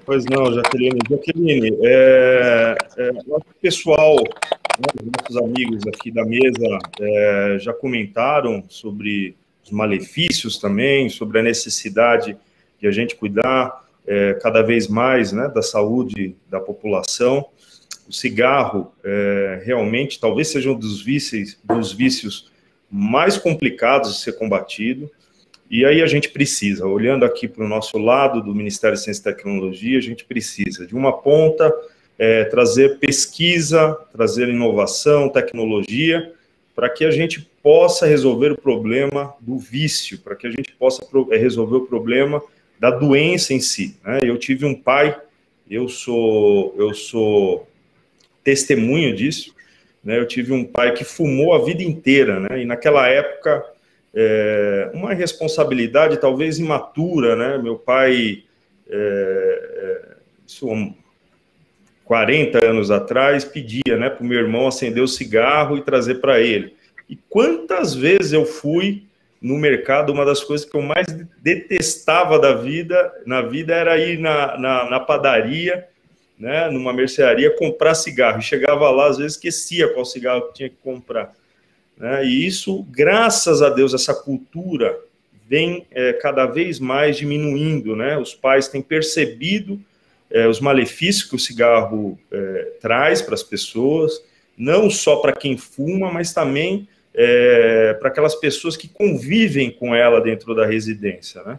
Pois não, Jaqueline. Jaqueline, nosso pessoal, os nossos amigos aqui da mesa já comentaram sobre os malefícios também, sobre a necessidade de a gente cuidar cada vez mais, né, da saúde da população. O cigarro realmente talvez seja um dos vícios mais complicados de ser combatido. E aí a gente precisa, olhando aqui para o nosso lado do Ministério de Ciência e Tecnologia, a gente precisa, de uma ponta, trazer pesquisa, trazer inovação, tecnologia, para que a gente possa resolver o problema do vício, para que a gente possa resolver o problema da doença em si, né? Eu tive um pai, eu sou testemunho disso, né? Eu tive um pai que fumou a vida inteira, né? E naquela época, uma responsabilidade talvez imatura, né? Meu pai, isso 40 anos atrás, pedia, né, para o meu irmão acender o cigarro e trazer para ele. E quantas vezes eu fui no mercado, uma das coisas que eu mais detestava na vida era ir na padaria, né, numa mercearia, comprar cigarro. E chegava lá, às vezes esquecia qual cigarro que tinha que comprar. Né? E isso, graças a Deus, essa cultura vem cada vez mais diminuindo. Né? Os pais têm percebido os malefícios que o cigarro traz para as pessoas, não só para quem fuma, mas também para aquelas pessoas que convivem com ela dentro da residência. Né?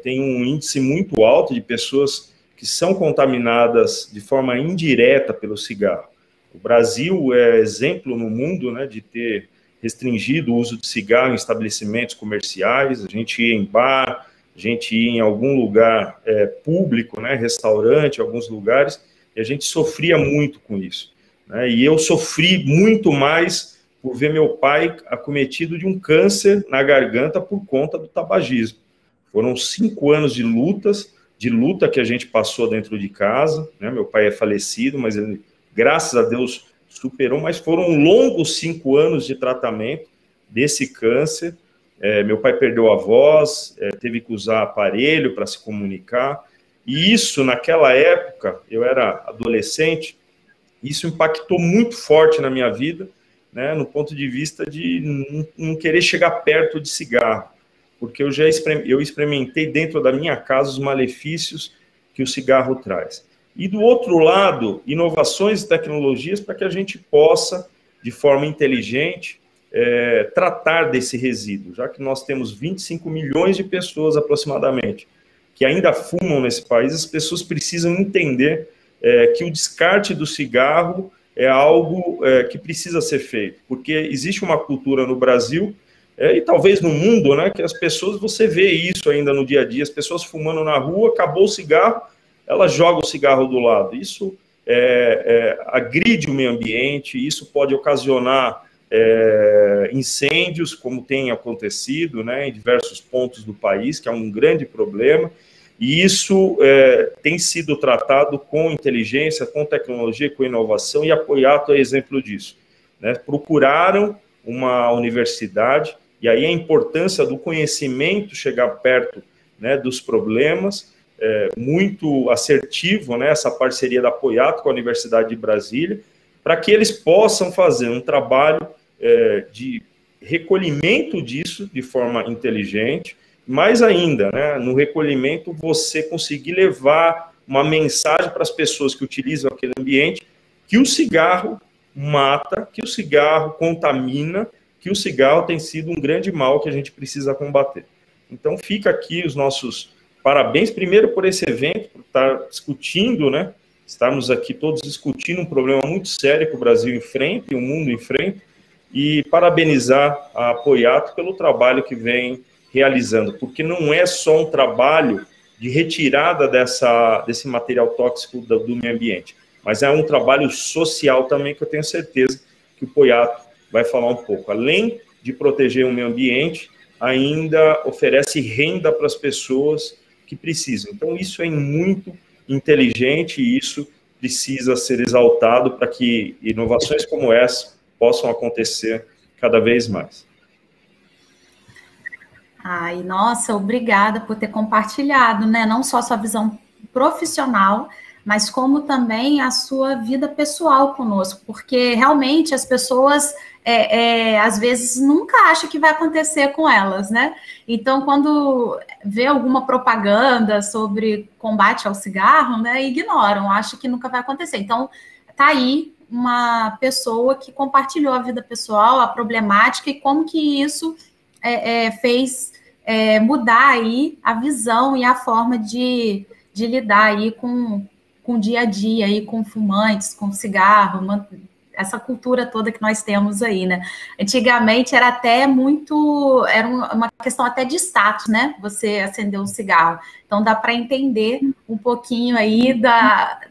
Tem um índice muito alto de pessoas que são contaminadas de forma indireta pelo cigarro. O Brasil é exemplo no mundo, né, de ter restringido o uso de cigarro em estabelecimentos comerciais. A gente ia em bar, a gente ia em algum lugar público, né, restaurante, alguns lugares, e a gente sofria muito com isso. Né? E eu sofri muito mais por ver meu pai acometido de um câncer na garganta por conta do tabagismo. Foram 5 anos de luta que a gente passou dentro de casa, né? Meu pai é falecido, mas ele, graças a Deus, superou, mas foram longos 5 anos de tratamento desse câncer. Meu pai perdeu a voz, teve que usar aparelho para se comunicar, e isso, naquela época, eu era adolescente, Isso impactou muito forte na minha vida, né, no ponto de vista de não querer chegar perto de cigarro, porque eu experimentei dentro da minha casa os malefícios que o cigarro traz. E do outro lado, inovações e tecnologias para que a gente possa, de forma inteligente, tratar desse resíduo, já que nós temos 25 milhões de pessoas aproximadamente que ainda fumam nesse país. As pessoas precisam entender que o descarte do cigarro é algo que precisa ser feito, porque existe uma cultura no Brasil e talvez no mundo, né, que as pessoas, você vê isso ainda no dia a dia, as pessoas fumando na rua, acabou o cigarro, ela joga o cigarro do lado. Isso agride o meio ambiente, isso pode ocasionar incêndios, como tem acontecido, né, em diversos pontos do país, que é um grande problema. E isso tem sido tratado com inteligência, com tecnologia, com inovação, e a Poiato é exemplo disso, né? Procuraram uma universidade, e aí a importância do conhecimento chegar perto, né, dos problemas, muito assertivo, né, essa parceria da Poiato com a Universidade de Brasília, para que eles possam fazer um trabalho de recolhimento disso de forma inteligente. Mais ainda, né, no recolhimento, você conseguir levar uma mensagem para as pessoas que utilizam aquele ambiente, que o cigarro mata, que o cigarro contamina, que o cigarro tem sido um grande mal que a gente precisa combater. Então, fica aqui os nossos parabéns, primeiro por esse evento, por estar discutindo, né, estarmos aqui todos discutindo um problema muito sério que o Brasil enfrenta e o mundo enfrenta, e parabenizar a Poiato pelo trabalho que vem realizando, porque não é só um trabalho de retirada desse material tóxico do meio ambiente, mas é um trabalho social também, que eu tenho certeza que o Poiato vai falar um pouco. Além de proteger o meio ambiente, ainda oferece renda para as pessoas que precisam. Então, isso é muito inteligente e isso precisa ser exaltado para que inovações como essa possam acontecer cada vez mais. Ai, nossa, obrigada por ter compartilhado, né? Não só a sua visão profissional, mas como também a sua vida pessoal conosco, porque realmente as pessoas, às vezes, nunca acham que vai acontecer com elas, né? Então, quando vê alguma propaganda sobre combate ao cigarro, né, ignoram, acham que nunca vai acontecer. Então, tá aí uma pessoa que compartilhou a vida pessoal, a problemática e como que isso fez mudar aí a visão e a forma de lidar aí com o dia a dia, aí, com fumantes, com cigarro, essa cultura toda que nós temos aí, né? Antigamente era até era uma questão até de status, né? Você acender um cigarro. Então dá para entender um pouquinho aí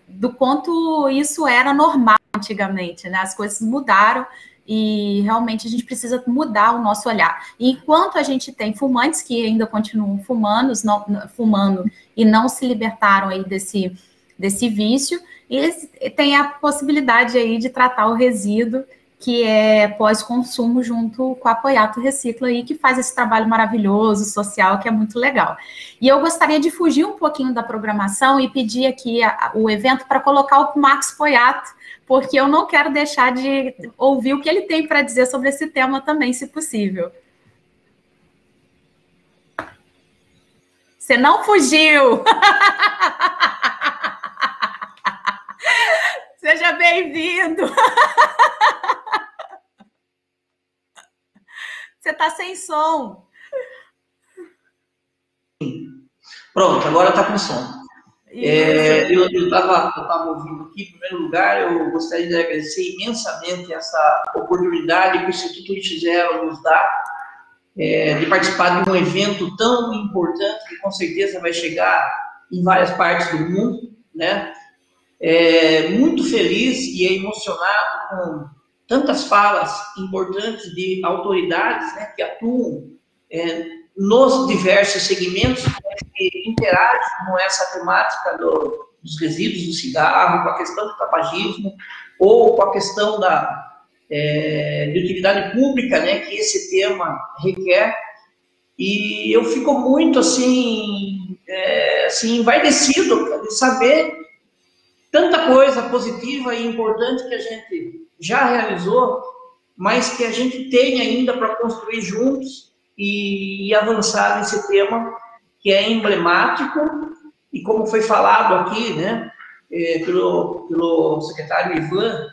do quanto isso era normal antigamente, né? As coisas mudaram e realmente a gente precisa mudar o nosso olhar. E enquanto a gente tem fumantes que ainda continuam fumando e não se libertaram aí desse vício, eles têm a possibilidade aí de tratar o resíduo que é pós-consumo junto com a Poiato Recicla aí, que faz esse trabalho maravilhoso, social, que é muito legal. E eu gostaria de fugir um pouquinho da programação e pedir aqui o evento para colocar o Marcos Poiato, porque eu não quero deixar de ouvir o que ele tem para dizer sobre esse tema também, se possível. Você não fugiu! Seja bem-vindo! Você está sem som. Pronto, agora está com som. Eu estava ouvindo aqui. Em primeiro lugar, eu gostaria de agradecer imensamente essa oportunidade que o Instituto Luiz Zero nos dá de participar de um evento tão importante que com certeza vai chegar em várias partes do mundo, né? Muito feliz e emocionado com tantas falas importantes de autoridades, né, que atuam nos diversos segmentos, que interagem com essa temática dos resíduos do cigarro, com a questão do tabagismo, ou com a questão de utilidade pública, né, que esse tema requer. E eu fico muito, assim, envaidecido de saber tanta coisa positiva e importante que a gente já realizou, mas que a gente tem ainda para construir juntos e avançar nesse tema que é emblemático e, como foi falado aqui, né, pelo secretário Ivan,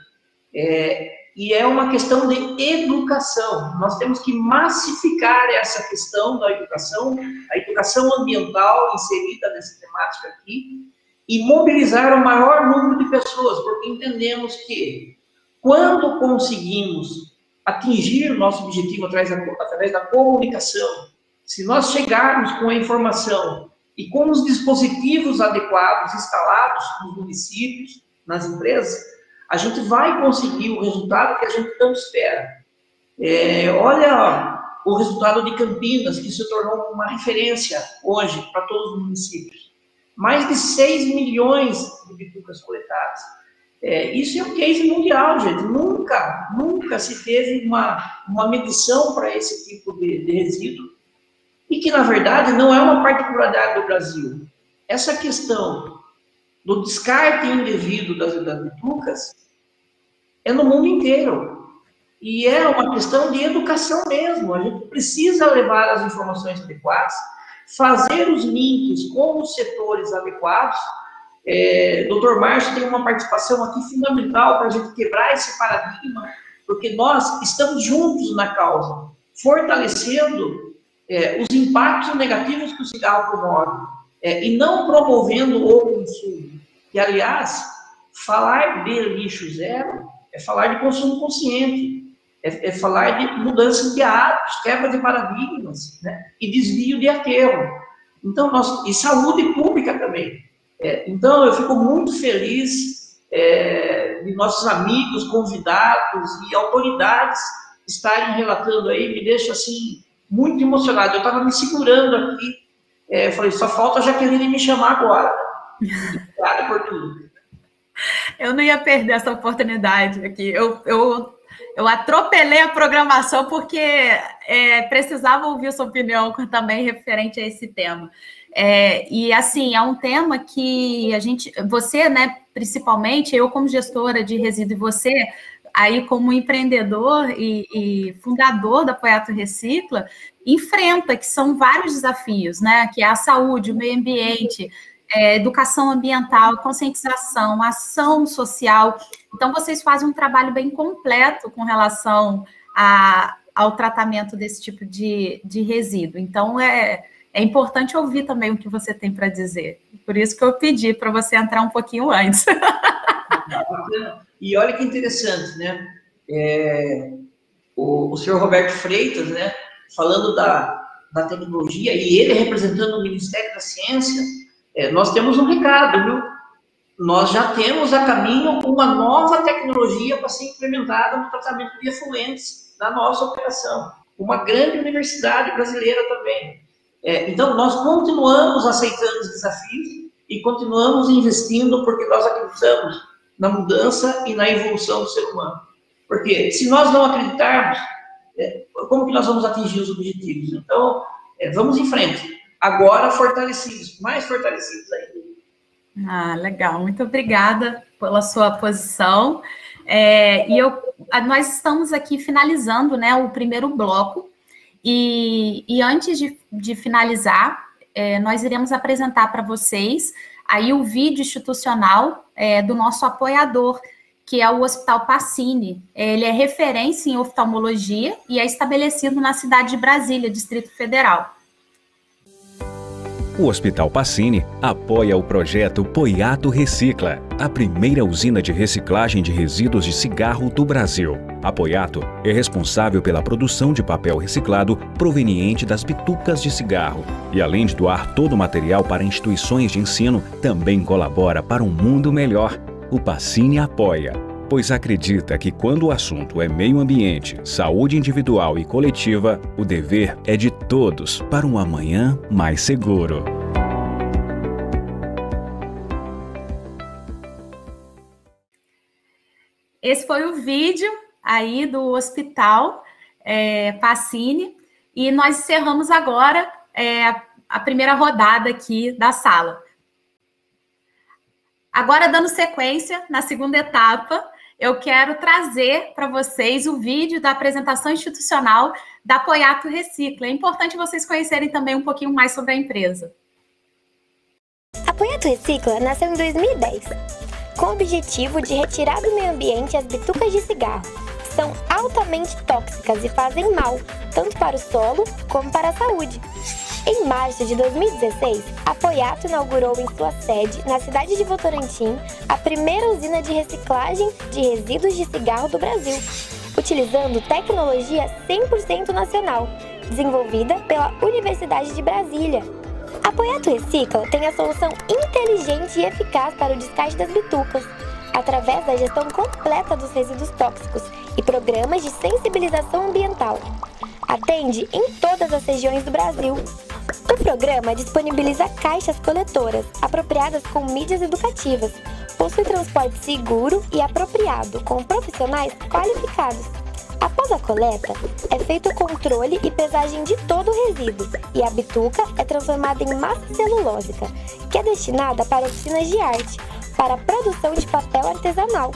e é uma questão de educação. Nós temos que massificar essa questão da educação, a educação ambiental inserida nessa temática aqui, e mobilizar o maior número de pessoas, porque entendemos que quando conseguimos atingir o nosso objetivo através da comunicação, se nós chegarmos com a informação e com os dispositivos adequados instalados nos municípios, nas empresas, a gente vai conseguir o resultado que a gente tanto espera. Olha o resultado de Campinas, que se tornou uma referência hoje para todos os municípios. Mais de 6 milhões de bitucas coletadas. Isso é um case mundial, gente. Nunca se teve uma medição para esse tipo de resíduo. E que, na verdade, não é uma particularidade do Brasil. Essa questão do descarte indevido das bitucas é no mundo inteiro. E é uma questão de educação mesmo. A gente precisa levar as informações adequadas, fazer os links com os setores adequados. Dr. Márcio tem uma participação aqui fundamental para a gente quebrar esse paradigma, porque nós estamos juntos na causa, fortalecendo os impactos negativos que o cigarro promove, e não promovendo o consumo. E, aliás, falar de lixo zero é falar de consumo consciente, é falar de mudança de hábitos, quebra de paradigmas, né? E desvio de aterro. Então, e saúde pública também. Então, eu fico muito feliz de nossos amigos, convidados e autoridades estarem relatando aí, me deixa, assim, muito emocionado. Eu estava me segurando aqui, falei, só falta a Jaqueline me chamar agora. Obrigada por tudo. Eu não ia perder essa oportunidade aqui. Eu atropelei a programação porque precisava ouvir sua opinião também referente a esse tema. E, assim, é um tema que você, né, principalmente, eu como gestora de resíduo e você, aí como empreendedor e fundador da Apoiato Recicla, enfrenta, que são vários desafios, né, que é a saúde, o meio ambiente, educação ambiental, conscientização, ação social. Então, vocês fazem um trabalho bem completo com relação ao tratamento desse tipo de resíduo. Então, é importante ouvir também o que você tem para dizer. Por isso que eu pedi para você entrar um pouquinho antes. E olha que interessante, né? O senhor Roberto Freitas, né, falando da tecnologia, e ele representando o Ministério da Ciência, nós temos um recado, viu? Nós já temos a caminho uma nova tecnologia para ser implementada no tratamento de efluentes na nossa operação. Uma grande universidade brasileira também. Então, nós continuamos aceitando os desafios e continuamos investindo porque nós acreditamos na mudança e na evolução do ser humano. Porque se nós não acreditarmos, como que nós vamos atingir os objetivos? Então, vamos em frente. Agora fortalecidos, mais fortalecidos ainda. Legal. Muito obrigada pela sua posição. Nós estamos aqui finalizando, né, o primeiro bloco. E antes de finalizar, nós iremos apresentar para vocês aí o vídeo institucional do nosso apoiador, que é o Hospital Pacini. Ele é referência em oftalmologia e é estabelecido na cidade de Brasília, Distrito Federal. O Hospital Pacini apoia o projeto Apoiato Recicla, a primeira usina de reciclagem de resíduos de cigarro do Brasil. Apoiato é responsável pela produção de papel reciclado proveniente das bitucas de cigarro e, além de doar todo o material para instituições de ensino, também colabora para um mundo melhor. O Pacini apoia, pois acredita que quando o assunto é meio ambiente, saúde individual e coletiva, o dever é de todos para um amanhã mais seguro. Esse foi o vídeo aí do Hospital Pacini, e nós encerramos agora a primeira rodada aqui da sala. Agora, dando sequência, na segunda etapa, eu quero trazer para vocês o vídeo da apresentação institucional da Poiato Recicla. É importante vocês conhecerem também um pouquinho mais sobre a empresa. A Poiato Recicla nasceu em 2010, com o objetivo de retirar do meio ambiente as bitucas de cigarro, que são altamente tóxicas e fazem mal, tanto para o solo como para a saúde. Em março de 2016, a Poiato inaugurou em sua sede, na cidade de Votorantim, a primeira usina de reciclagem de resíduos de cigarro do Brasil, utilizando tecnologia 100% nacional, desenvolvida pela Universidade de Brasília. A Poiato Recicla tem a solução inteligente e eficaz para o descarte das bitucas, através da gestão completa dos resíduos tóxicos e programas de sensibilização ambiental. Atende em todas as regiões do Brasil. O programa disponibiliza caixas coletoras, apropriadas com mídias educativas, possui transporte seguro e apropriado, com profissionais qualificados. Após a coleta, é feito o controle e pesagem de todo o resíduo, e a bituca é transformada em massa celulósica, que é destinada para oficinas de arte, para a produção de papel artesanal.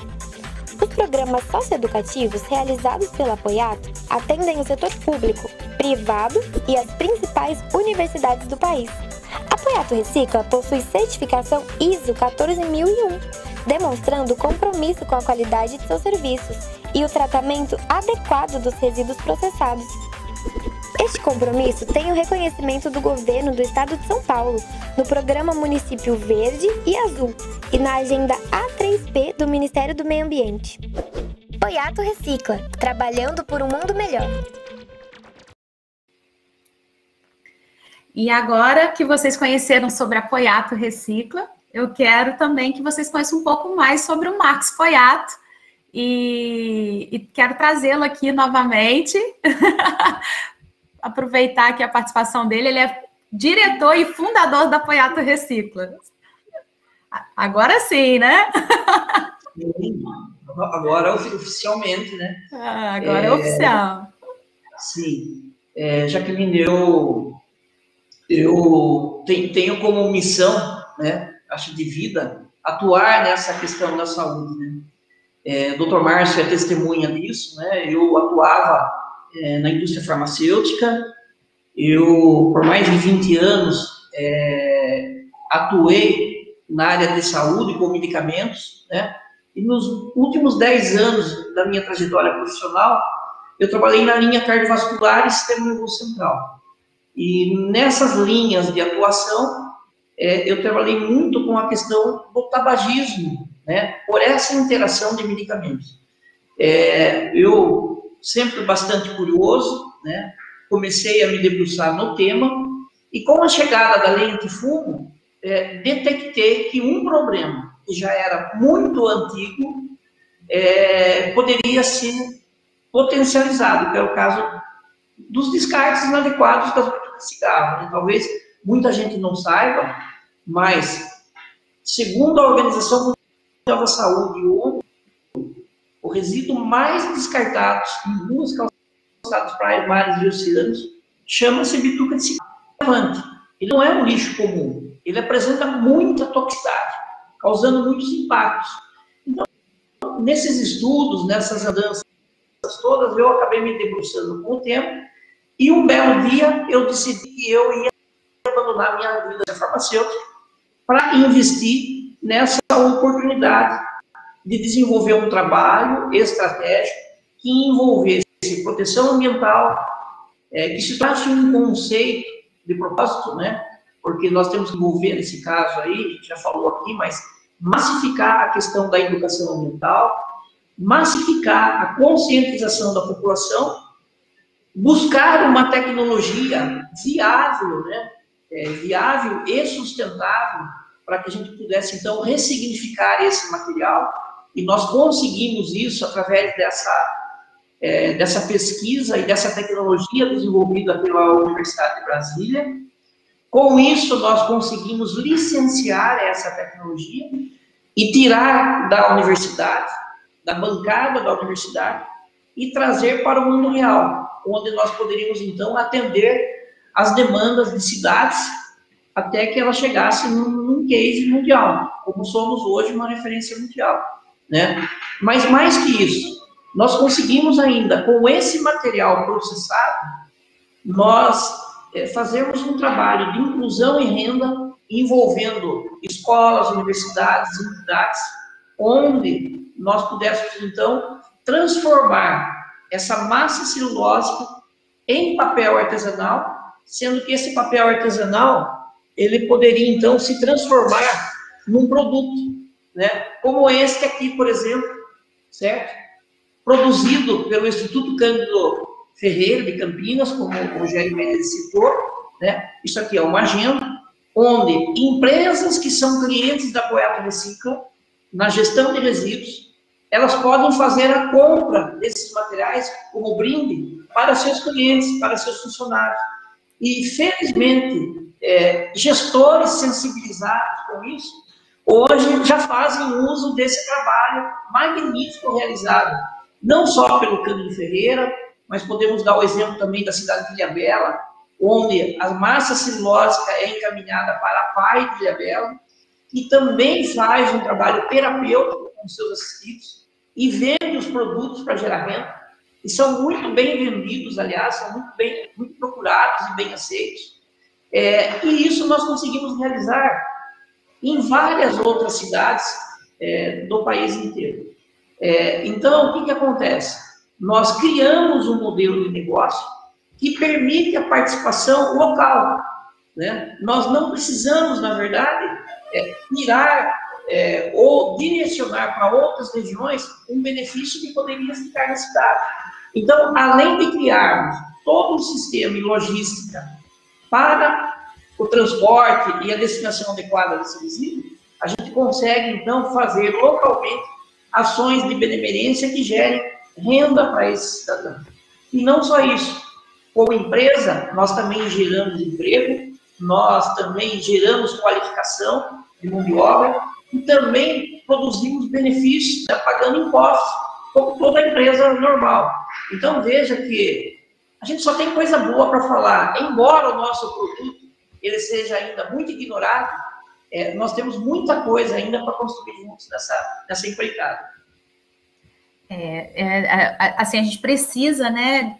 Os programas socioeducativos realizados pela Poiato atendem o setor público, privado e as principais universidades do país. A Poiato Recicla possui certificação ISO 14001, demonstrando compromisso com a qualidade de seus serviços e o tratamento adequado dos resíduos processados. Este compromisso tem o reconhecimento do governo do estado de São Paulo, no programa Município Verde e Azul e na agenda A3P do Ministério do Meio Ambiente. Poiato Recicla, trabalhando por um mundo melhor. E agora que vocês conheceram sobre a Poiato Recicla, eu quero também que vocês conheçam um pouco mais sobre o Marcos Poiato e quero trazê-lo aqui novamente. Aproveitar aqui a participação dele, ele é diretor e fundador da Poiato Recicla. Agora sim, né? Sim, agora oficialmente, né? Agora é oficial. Sim. Jaqueline, eu tenho como missão, né, acho de vida, atuar nessa questão da saúde, né? Dr. Márcio é testemunha disso, né? Eu atuava na indústria farmacêutica, eu, por mais de 20 anos, atuei na área de saúde com medicamentos, né? E nos últimos 10 anos da minha trajetória profissional, eu trabalhei na linha cardiovascular e sistema nervoso central. E nessas linhas de atuação, eu trabalhei muito com a questão do tabagismo, né? Por essa interação de medicamentos. Eu sempre bastante curioso, né? Comecei a me debruçar no tema e com a chegada da lei antifumo, detectei que um problema que já era muito antigo poderia ser potencializado, que é o caso dos descartes inadequados das bitucas de cigarro, né? Talvez muita gente não saiba, mas segundo a Organização Mundial da Saúde, o resíduo mais descartado em ruas, calçadas, praias, mares e oceanos chama-se bituca de cigarro. Ele não é um lixo comum, ele apresenta muita toxicidade, causando muitos impactos. Então, nesses estudos, nessas andanças todas, eu acabei me debruçando com o tempo e um belo dia eu decidi que eu ia abandonar minha vida farmacêutica para investir nessa oportunidade de desenvolver um trabalho estratégico que envolvesse proteção ambiental, que se tornasse um conceito de propósito, né? Porque nós temos que envolver, nesse caso aí, a gente já falou aqui, mas massificar a questão da educação ambiental, massificar a conscientização da população, buscar uma tecnologia viável, né? Viável e sustentável, para que a gente pudesse, então, ressignificar esse material. E nós conseguimos isso através dessa pesquisa e dessa tecnologia desenvolvida pela Universidade de Brasília. Com isso, nós conseguimos licenciar essa tecnologia e tirar da universidade, da bancada da universidade, e trazer para o mundo real, onde nós poderíamos, então, atender as demandas de cidades até que ela chegasse num case mundial, como somos hoje uma referência mundial, né? Mas mais que isso, nós conseguimos ainda, com esse material processado, nós fazermos um trabalho de inclusão e renda envolvendo escolas, universidades, entidades, onde nós pudéssemos, então, transformar essa massa celulósica em papel artesanal, sendo que esse papel artesanal, ele poderia, então, se transformar num produto, né? Como este aqui, por exemplo, certo? Produzido pelo Instituto Cândido Ferreira, de Campinas, como o Rogério Mendes citou, né? Isso aqui é uma agenda, onde empresas que são clientes da Apoiato Recicla, na gestão de resíduos, elas podem fazer a compra desses materiais como brinde para seus clientes, para seus funcionários. E, felizmente, gestores sensibilizados com isso, hoje já fazem uso desse trabalho magnífico realizado, não só pelo Cândido Ferreira, mas podemos dar o exemplo também da cidade de Ilhabela, onde a massa celulósica é encaminhada para a PAI de Ilhabela, que também faz um trabalho terapêutico com seus assistidos e vende os produtos para gerar renda, e são muito bem vendidos, aliás, são muito procurados e bem aceitos. E isso nós conseguimos realizar em várias outras cidades do país inteiro. Então, o que acontece? Nós criamos um modelo de negócio que permite a participação local, né? Nós não precisamos, na verdade, tirar ou direcionar para outras regiões um benefício que poderia ficar na cidade. Então, além de criarmos todo um sistema de logística para o transporte e a destinação adequada desse resíduo, a gente consegue, então, fazer localmente ações de benemerência que gerem renda para esse cidadão. E não só isso, como empresa, nós também geramos emprego, nós também geramos qualificação de mão de obra e também produzimos benefícios, né, pagando impostos, como toda empresa normal. Então, veja que a gente só tem coisa boa para falar. Embora o nosso produto ele seja ainda muito ignorado, nós temos muita coisa ainda para construir juntos nessa empreitada. Assim, a gente precisa, né,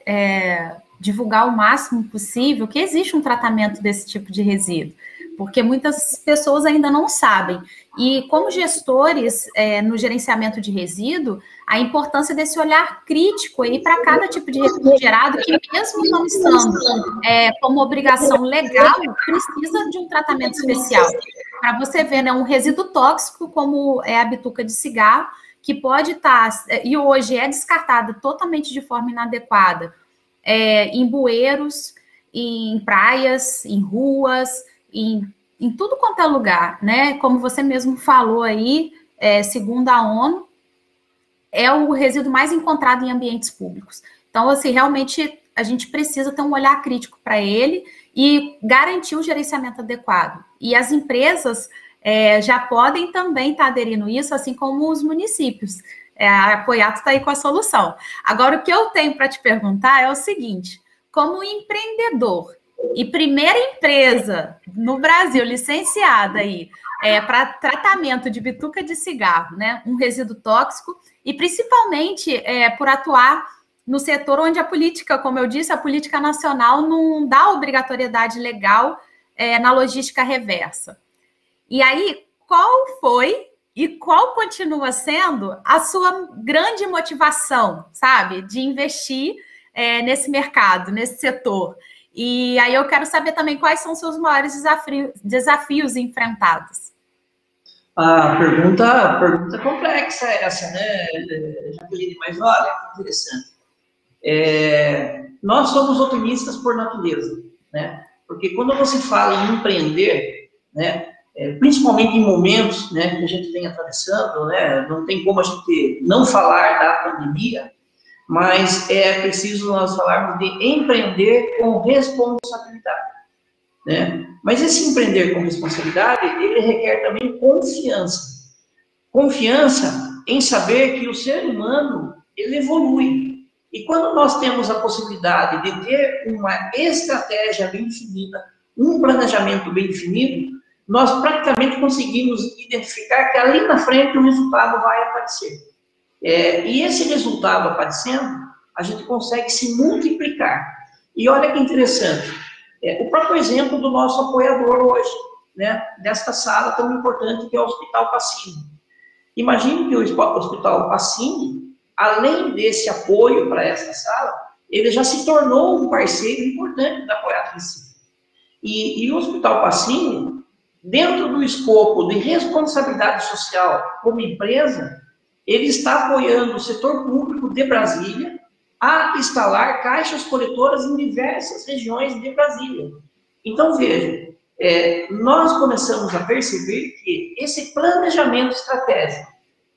divulgar o máximo possível que existe um tratamento desse tipo de resíduo, porque muitas pessoas ainda não sabem. E como gestores no gerenciamento de resíduo, a importância desse olhar crítico aí para cada tipo de resíduo gerado, que mesmo não estando como obrigação legal, precisa de um tratamento especial. Para você ver, né, um resíduo tóxico como é a bituca de cigarro, que pode estar, e hoje é descartada totalmente de forma inadequada, em bueiros, em praias, em ruas, em tudo quanto é lugar, né? Como você mesmo falou aí, segundo a ONU, é o resíduo mais encontrado em ambientes públicos. Então, assim, realmente a gente precisa ter um olhar crítico para ele e garantir o gerenciamento adequado. E as empresas já podem também estar aderindo a isso, assim como os municípios. A Apoiato está aí com a solução. Agora, o que eu tenho para te perguntar é o seguinte: como empreendedor e primeira empresa no Brasil licenciada aí para tratamento de bituca de cigarro, né, um resíduo tóxico, e principalmente por atuar no setor onde a política, como eu disse, a política nacional não dá obrigatoriedade legal na logística reversa. E aí, qual foi e qual continua sendo a sua grande motivação, sabe, de investir nesse mercado, nesse setor? E aí eu quero saber também quais são os seus maiores desafios enfrentados. A pergunta complexa essa, né, Jaqueline? Mas olha, que interessante. Nós somos otimistas por natureza, né? Porque quando você fala em empreender, né, principalmente em momentos, né, que a gente vem atravessando, né, não tem como a gente não falar da pandemia, mas é preciso nós falarmos de empreender com responsabilidade, né? Mas esse empreender com responsabilidade, ele requer também confiança. Confiança em saber que o ser humano, ele evolui. E quando nós temos a possibilidade de ter uma estratégia bem definida, um planejamento bem definido, nós praticamente conseguimos identificar que ali na frente o resultado vai aparecer. E esse resultado aparecendo, a gente consegue se multiplicar. E olha que interessante, o próprio exemplo do nosso apoiador hoje, né, desta sala tão importante que é o Hospital Pacini. Imagine que o Hospital Pacini, além desse apoio para essa sala, ele já se tornou um parceiro importante da Apoiato Recife. E o Hospital Pacini, dentro do escopo de responsabilidade social como empresa, ele está apoiando o setor público de Brasília a instalar caixas coletoras em diversas regiões de Brasília. Então, veja, nós começamos a perceber que esse planejamento estratégico,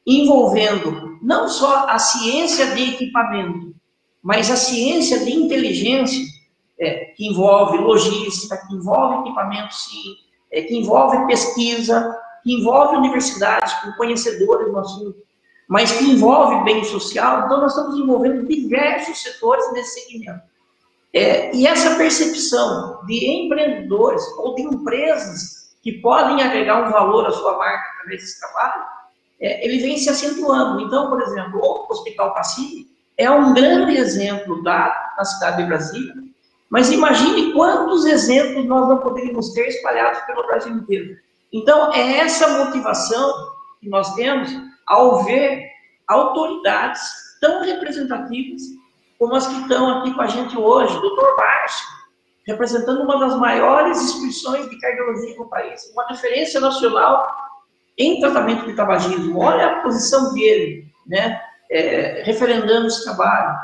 envolvendo não só a ciência de equipamento, mas a ciência de inteligência, que envolve logística, que envolve equipamento, sim, que envolve pesquisa, que envolve universidades com conhecedores no assunto, mas que envolve bem social. Então, nós estamos envolvendo diversos setores nesse segmento. E essa percepção de empreendedores ou de empresas que podem agregar um valor à sua marca através desse trabalho, ele vem se acentuando. Então, por exemplo, o Hospital Pacini é um grande exemplo na cidade de Brasília, mas imagine quantos exemplos nós não poderíamos ter espalhados pelo Brasil inteiro. Então, é essa motivação que nós temos ao ver autoridades tão representativas como as que estão aqui com a gente hoje, Dr. Márcio, representando uma das maiores instituições de cardiologia no país, uma referência nacional em tratamento de tabagismo. Olha a posição dele, né, referendando esse trabalho.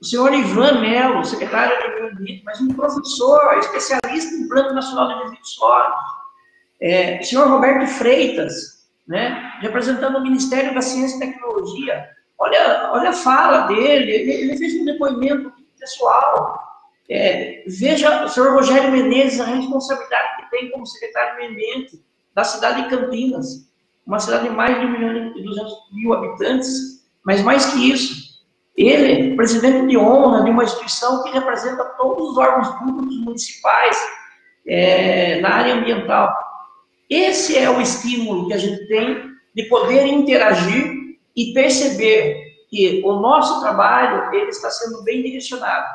O senhor Ivan Melo, secretário de Meio Ambiente, mas um professor, especialista em Plano Nacional de Resíduos Sólidos. O senhor Roberto Freitas, né, representando o Ministério da Ciência e Tecnologia. Olha a fala dele, ele fez um depoimento pessoal. Veja o senhor Rogério Menezes, a responsabilidade que tem como secretário do Meio Ambiente da cidade de Campinas, uma cidade de mais de 1.200.000 habitantes, mas mais que isso, ele é presidente de honra de uma instituição que representa todos os órgãos públicos municipais na área ambiental. Esse é o estímulo que a gente tem de poder interagir e perceber que o nosso trabalho ele está sendo bem direcionado.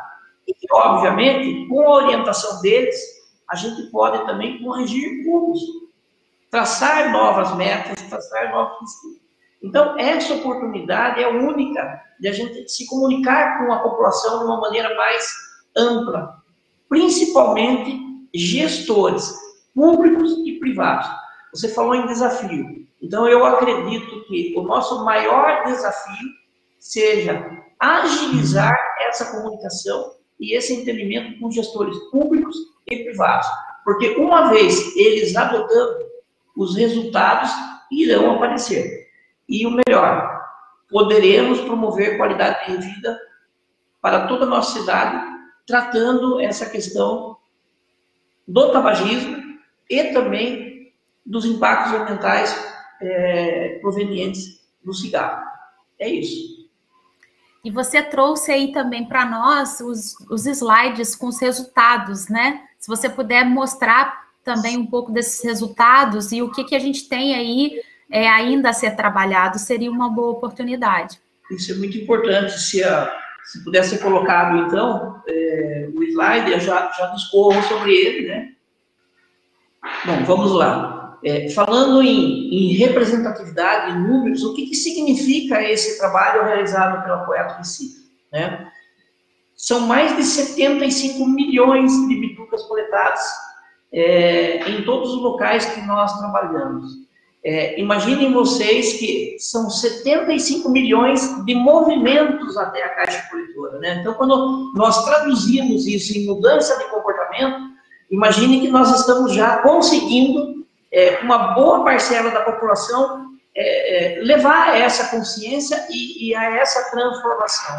E que, obviamente, com a orientação deles, a gente pode também corrigir rumos, traçar novas metas, traçar novos destinos. Então, essa oportunidade é única de a gente se comunicar com a população de uma maneira mais ampla, principalmente gestores públicos e privados. Você falou em desafio. Então, eu acredito que o nosso maior desafio seja agilizar essa comunicação e esse entendimento com gestores públicos e privados. Porque, uma vez eles adotando, os resultados irão aparecer. E o melhor, poderemos promover qualidade de vida para toda a nossa cidade, tratando essa questão do tabagismo e também dos impactos ambientais provenientes do cigarro. É isso. E você trouxe aí também para nós os slides com os resultados, né? Se você puder mostrar também um pouco desses resultados e o que a gente tem aí ainda a ser trabalhado, seria uma boa oportunidade. Isso é muito importante. Se puder ser colocado, então, o slide, eu já discorro sobre ele, né? Bom, vamos lá. Falando em representatividade, em números, o que significa esse trabalho realizado pela Apoiato Recife, né? São mais de 75 milhões de bitucas coletadas em todos os locais que nós trabalhamos. Imaginem vocês que são 75 milhões de movimentos até a caixa coletora, né? Então, quando nós traduzimos isso em mudança de comportamento, imagine que nós estamos já conseguindo uma boa parcela da população levar a essa consciência e a essa transformação.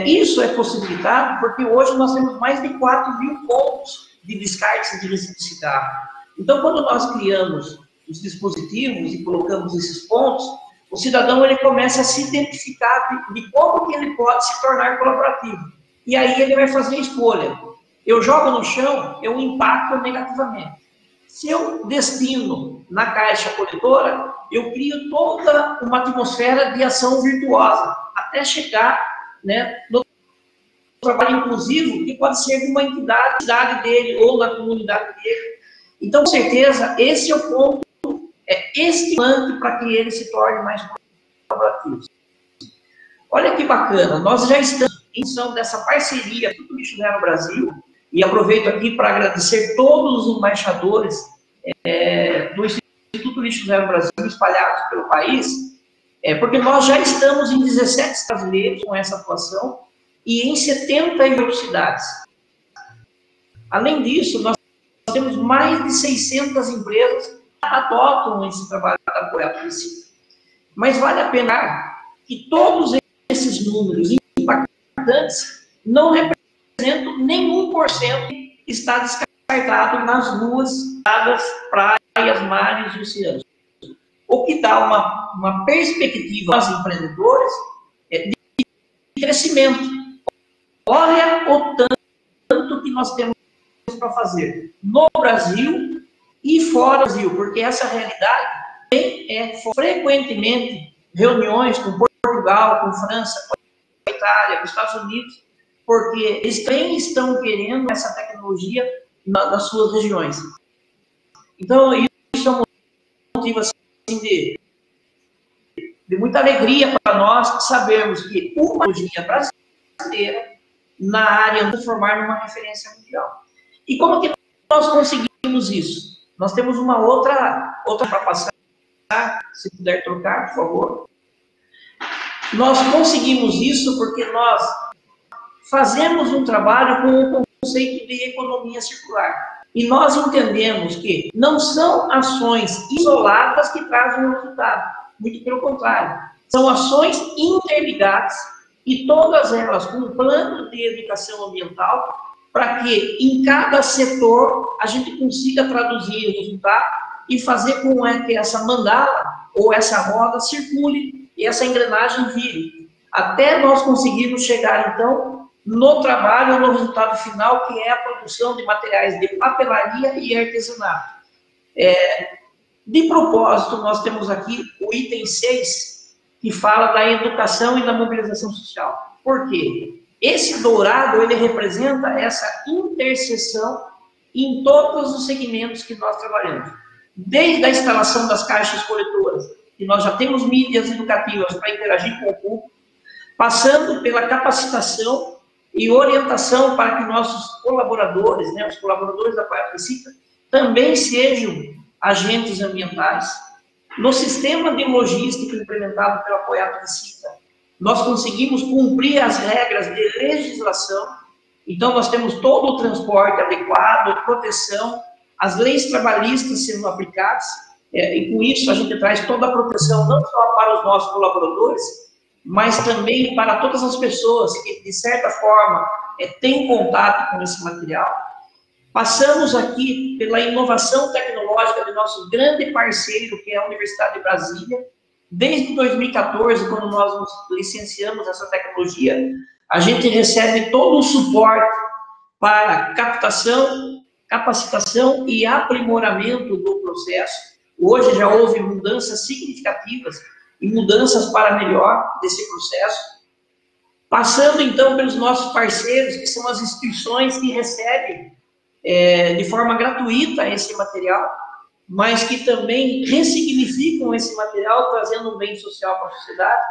Isso é possibilitado porque hoje nós temos mais de 4.000 pontos de descarte de resíduos de cigarro. Então, quando nós criamos os dispositivos e colocamos esses pontos, o cidadão ele começa a se identificar de como que ele pode se tornar colaborativo. E aí ele vai fazer a escolha. eu jogo no chão, eu impacto negativamente. Se eu destino na caixa coletora, eu crio toda uma atmosfera de ação virtuosa, até chegar, né, no trabalho inclusivo, que pode ser de uma entidade na cidade dele ou na comunidade dele. Então, com certeza, esse é o ponto, estimulante para que ele se torne mais colaborativo. Olha que bacana, nós já estamos em função dessa parceria do Lixo Zero Brasil, e aproveito aqui para agradecer todos os embaixadores do Instituto Lixo Zero Brasil espalhados pelo país, porque nós já estamos em 17 estados brasileiros com essa atuação e em 78 cidades. Além disso, nós temos mais de 600 empresas que adotam esse trabalho da Apoiato Recicla. Mas vale a pena que todos esses números impactantes não representam nem 1% está descartado nas ruas, praias, mares e oceanos. O que dá uma perspectiva aos empreendedores de crescimento. Olha o tanto que nós temos para fazer no Brasil e fora do Brasil, porque essa realidade tem frequentemente reuniões com Portugal, com França, com Itália, com Estados Unidos, porque eles também estão querendo essa tecnologia nas suas regiões. Então, isso é um motivo assim, de muita alegria para nós sabermos que uma tecnologia brasileira na área de transformar numa referência mundial. E como que nós conseguimos isso? Nós temos uma outra para passar, se puder trocar, por favor. Nós conseguimos isso porque nós fazemos um trabalho com o conceito de economia circular. E nós entendemos que não são ações isoladas que trazem o resultado. Muito pelo contrário. São ações interligadas e todas elas com um plano de educação ambiental para que em cada setor a gente consiga traduzir o resultado e fazer com que essa mandala ou essa roda circule e essa engrenagem vire. Até nós conseguirmos chegar, então, no trabalho, no resultado final, que é a produção de materiais de papelaria e artesanato. De propósito, nós temos aqui o item 6, que fala da educação e da mobilização social. Por quê? Esse dourado, ele representa essa interseção em todos os segmentos que nós trabalhamos. Desde a instalação das caixas coletoras, que nós já temos mídias educativas para interagir com o público, passando pela capacitação e orientação para que nossos colaboradores, né, os colaboradores da Apoiato Recicla, também sejam agentes ambientais. No sistema de logística implementado pelo Apoiato Recicla, nós conseguimos cumprir as regras de legislação, então nós temos todo o transporte adequado, proteção, as leis trabalhistas sendo aplicadas, e com isso a gente traz toda a proteção, não só para os nossos colaboradores, mas também para todas as pessoas que, de certa forma, têm contato com esse material. Passamos aqui pela inovação tecnológica de nosso grande parceiro, que é a Universidade de Brasília. Desde 2014, quando nós nos licenciamos essa tecnologia, a gente recebe todo o suporte para captação, capacitação e aprimoramento do processo. Hoje já houve mudanças significativas e mudanças para melhor desse processo. Passando, então, pelos nossos parceiros, que são as instituições que recebem de forma gratuita esse material, mas que também ressignificam esse material, trazendo um bem social para a sociedade.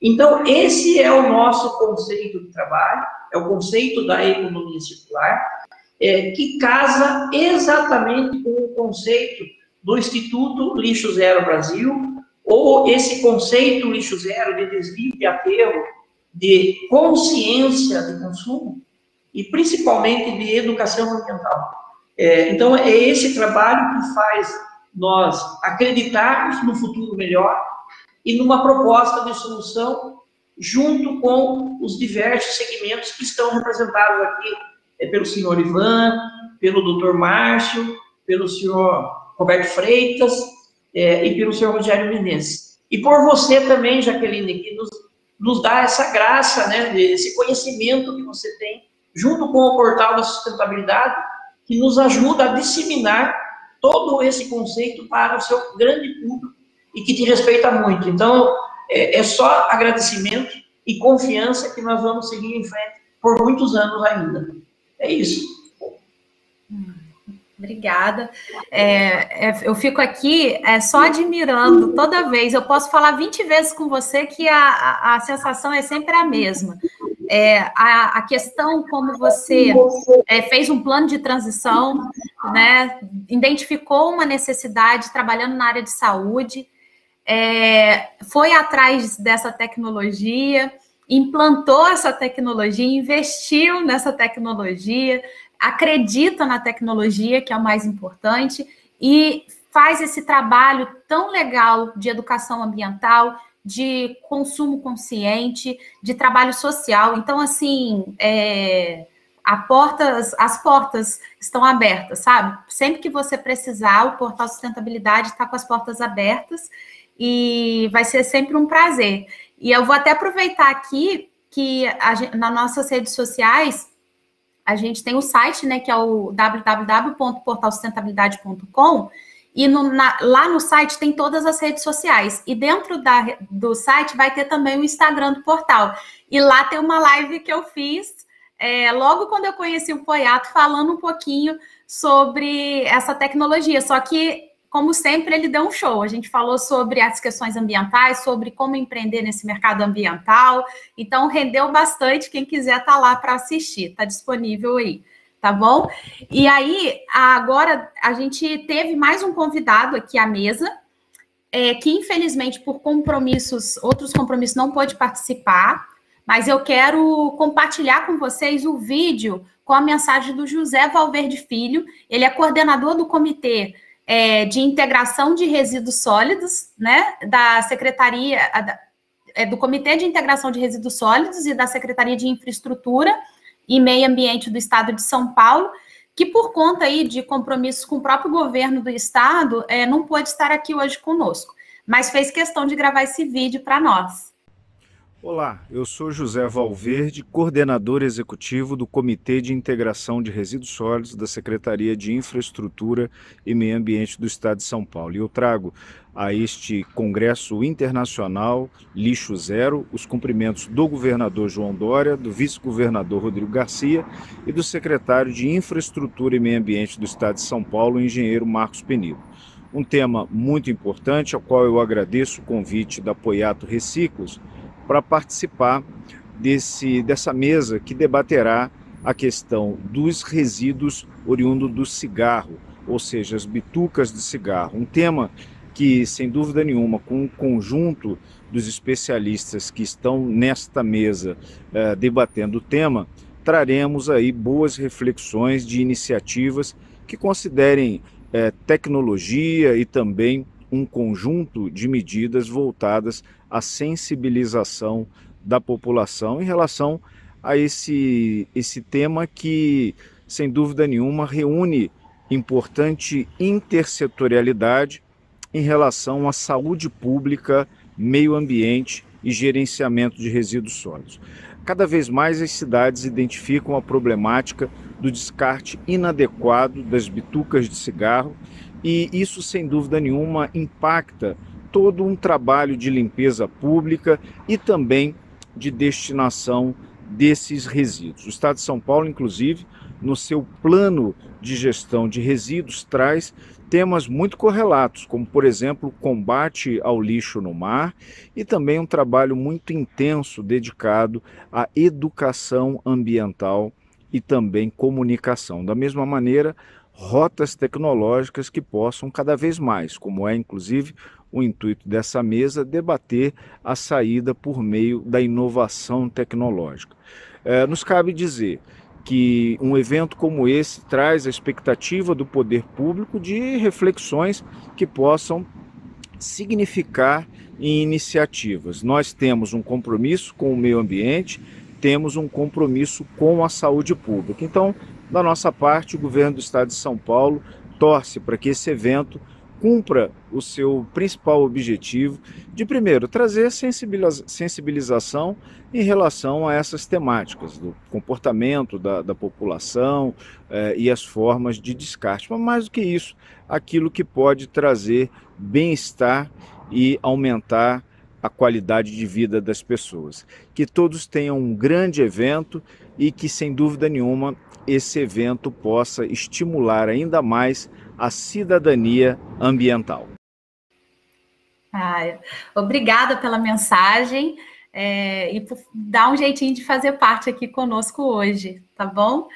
Então, esse é o nosso conceito de trabalho, é o conceito da economia circular, que casa exatamente com o conceito do Instituto Lixo Zero Brasil, ou esse conceito lixo zero de desvio de aterro, de consciência de consumo, e principalmente de educação ambiental. Então, é esse trabalho que faz nós acreditarmos no futuro melhor e numa proposta de solução junto com os diversos segmentos que estão representados aqui pelo senhor Ivan, pelo doutor Márcio, pelo senhor Roberto Freitas e pelo senhor Rogério Menezes. E por você também, Jaqueline, que nos dá essa graça, né, esse conhecimento que você tem junto com o portal da sustentabilidade, que nos ajuda a disseminar todo esse conceito para o seu grande público e que te respeita muito. Então, é só agradecimento e confiança que nós vamos seguir em frente por muitos anos ainda. É isso. Obrigada. Eu fico aqui só admirando toda vez. Eu posso falar 20 vezes com você que a sensação é sempre a mesma. A questão como você fez um plano de transição, né, identificou uma necessidade trabalhando na área de saúde, foi atrás dessa tecnologia, implantou essa tecnologia, investiu nessa tecnologia, acredita na tecnologia, que é o mais importante, e faz esse trabalho tão legal de educação ambiental, de consumo consciente, de trabalho social. Então, assim, as portas estão abertas, sabe? Sempre que você precisar, o Portal Sustentabilidade está com as portas abertas e vai ser sempre um prazer. E eu vou até aproveitar aqui que nas nossas redes sociais, a gente tem o site, né, que é o www.portalsustentabilidade.com, e lá no site tem todas as redes sociais. E dentro do site vai ter também o Instagram do portal. E lá tem uma live que eu fiz logo quando eu conheci o Poiato, falando um pouquinho sobre essa tecnologia. Só que, como sempre, ele deu um show. A gente falou sobre as questões ambientais, sobre como empreender nesse mercado ambiental. Então, rendeu bastante. Quem quiser tá lá para assistir. Está disponível aí, tá bom? E aí, agora, a gente teve mais um convidado aqui à mesa, que, infelizmente, por outros compromissos, não pôde participar, mas eu quero compartilhar com vocês o vídeo com a mensagem do José Valverde Filho. Ele é coordenador do Comitê de Integração de Resíduos Sólidos, né, da Secretaria, do Comitê de Integração de Resíduos Sólidos e da Secretaria de Infraestrutura e Meio Ambiente do Estado de São Paulo, que por conta aí de compromissos com o próprio governo do Estado, não pôde estar aqui hoje conosco, mas fez questão de gravar esse vídeo para nós. Olá, eu sou José Valverde, coordenador executivo do Comitê de Integração de Resíduos Sólidos da Secretaria de Infraestrutura e Meio Ambiente do Estado de São Paulo. E eu trago a este Congresso Internacional Lixo Zero os cumprimentos do governador João Dória, do vice-governador Rodrigo Garcia e do secretário de Infraestrutura e Meio Ambiente do Estado de São Paulo, o engenheiro Marcos Penido. Um tema muito importante, ao qual eu agradeço o convite da Poiato Reciclos, para participar dessa mesa que debaterá a questão dos resíduos oriundos do cigarro, ou seja, as bitucas de cigarro. Um tema que, sem dúvida nenhuma, com o conjunto dos especialistas que estão nesta mesa debatendo o tema, traremos aí boas reflexões de iniciativas que considerem tecnologia e também um conjunto de medidas voltadas à sensibilização da população em relação a esse tema que, sem dúvida nenhuma, reúne importante intersetorialidade em relação à saúde pública, meio ambiente e gerenciamento de resíduos sólidos. Cada vez mais as cidades identificam a problemática do descarte inadequado das bitucas de cigarro, e isso, sem dúvida nenhuma, impacta todo um trabalho de limpeza pública e também de destinação desses resíduos. O Estado de São Paulo, inclusive, no seu plano de gestão de resíduos, traz temas muito correlatos, como, por exemplo, o combate ao lixo no mar e também um trabalho muito intenso dedicado à educação ambiental e também comunicação. Da mesma maneira, rotas tecnológicas que possam cada vez mais, como é inclusive o intuito dessa mesa, debater a saída por meio da inovação tecnológica. Nos cabe dizer que um evento como esse traz a expectativa do poder público de reflexões que possam significar em iniciativas. Nós temos um compromisso com o meio ambiente, temos um compromisso com a saúde pública. Então, da nossa parte, o governo do Estado de São Paulo torce para que esse evento cumpra o seu principal objetivo de, primeiro, trazer sensibilização em relação a essas temáticas, do comportamento da população e as formas de descarte. Mas, mais do que isso, aquilo que pode trazer bem-estar e aumentar a qualidade de vida das pessoas. Que todos tenham um grande evento e que, sem dúvida nenhuma, esse evento possa estimular ainda mais a cidadania ambiental. Obrigada pela mensagem e por dar um jeitinho de fazer parte aqui conosco hoje, tá bom?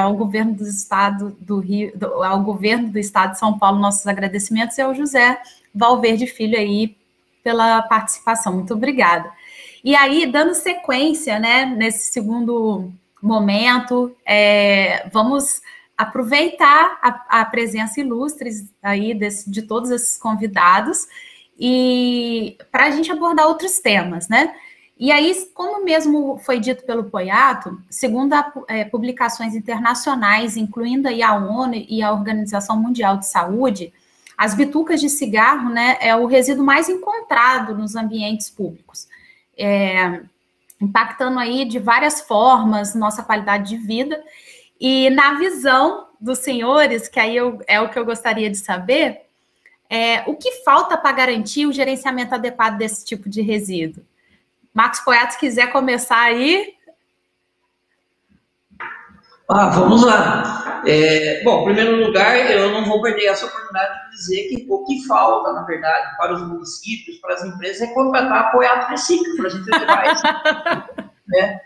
Ao governo do Estado do Rio, ao governo do Estado de São Paulo, nossos agradecimentos, e ao José Valverde Filho aí pela participação. Muito obrigada. E aí, dando sequência, né, nesse segundo momento, vamos aproveitar a presença ilustre aí de todos esses convidados e para a gente abordar outros temas, né? E aí, como mesmo foi dito pelo Poiato, segundo publicações internacionais, incluindo aí a ONU e a Organização Mundial de Saúde, as bitucas de cigarro, né, é o resíduo mais encontrado nos ambientes públicos, impactando aí de várias formas nossa qualidade de vida. E na visão dos senhores, que aí é o que eu gostaria de saber, o que falta para garantir o gerenciamento adequado desse tipo de resíduo? Marcos Poiato, se quiser começar aí. Vamos lá. Bom, em primeiro lugar, eu não vou perder essa oportunidade de dizer que o que falta, na verdade, para os municípios, para as empresas, é contratar apoiado Recicla, para a gente levar isso. Né?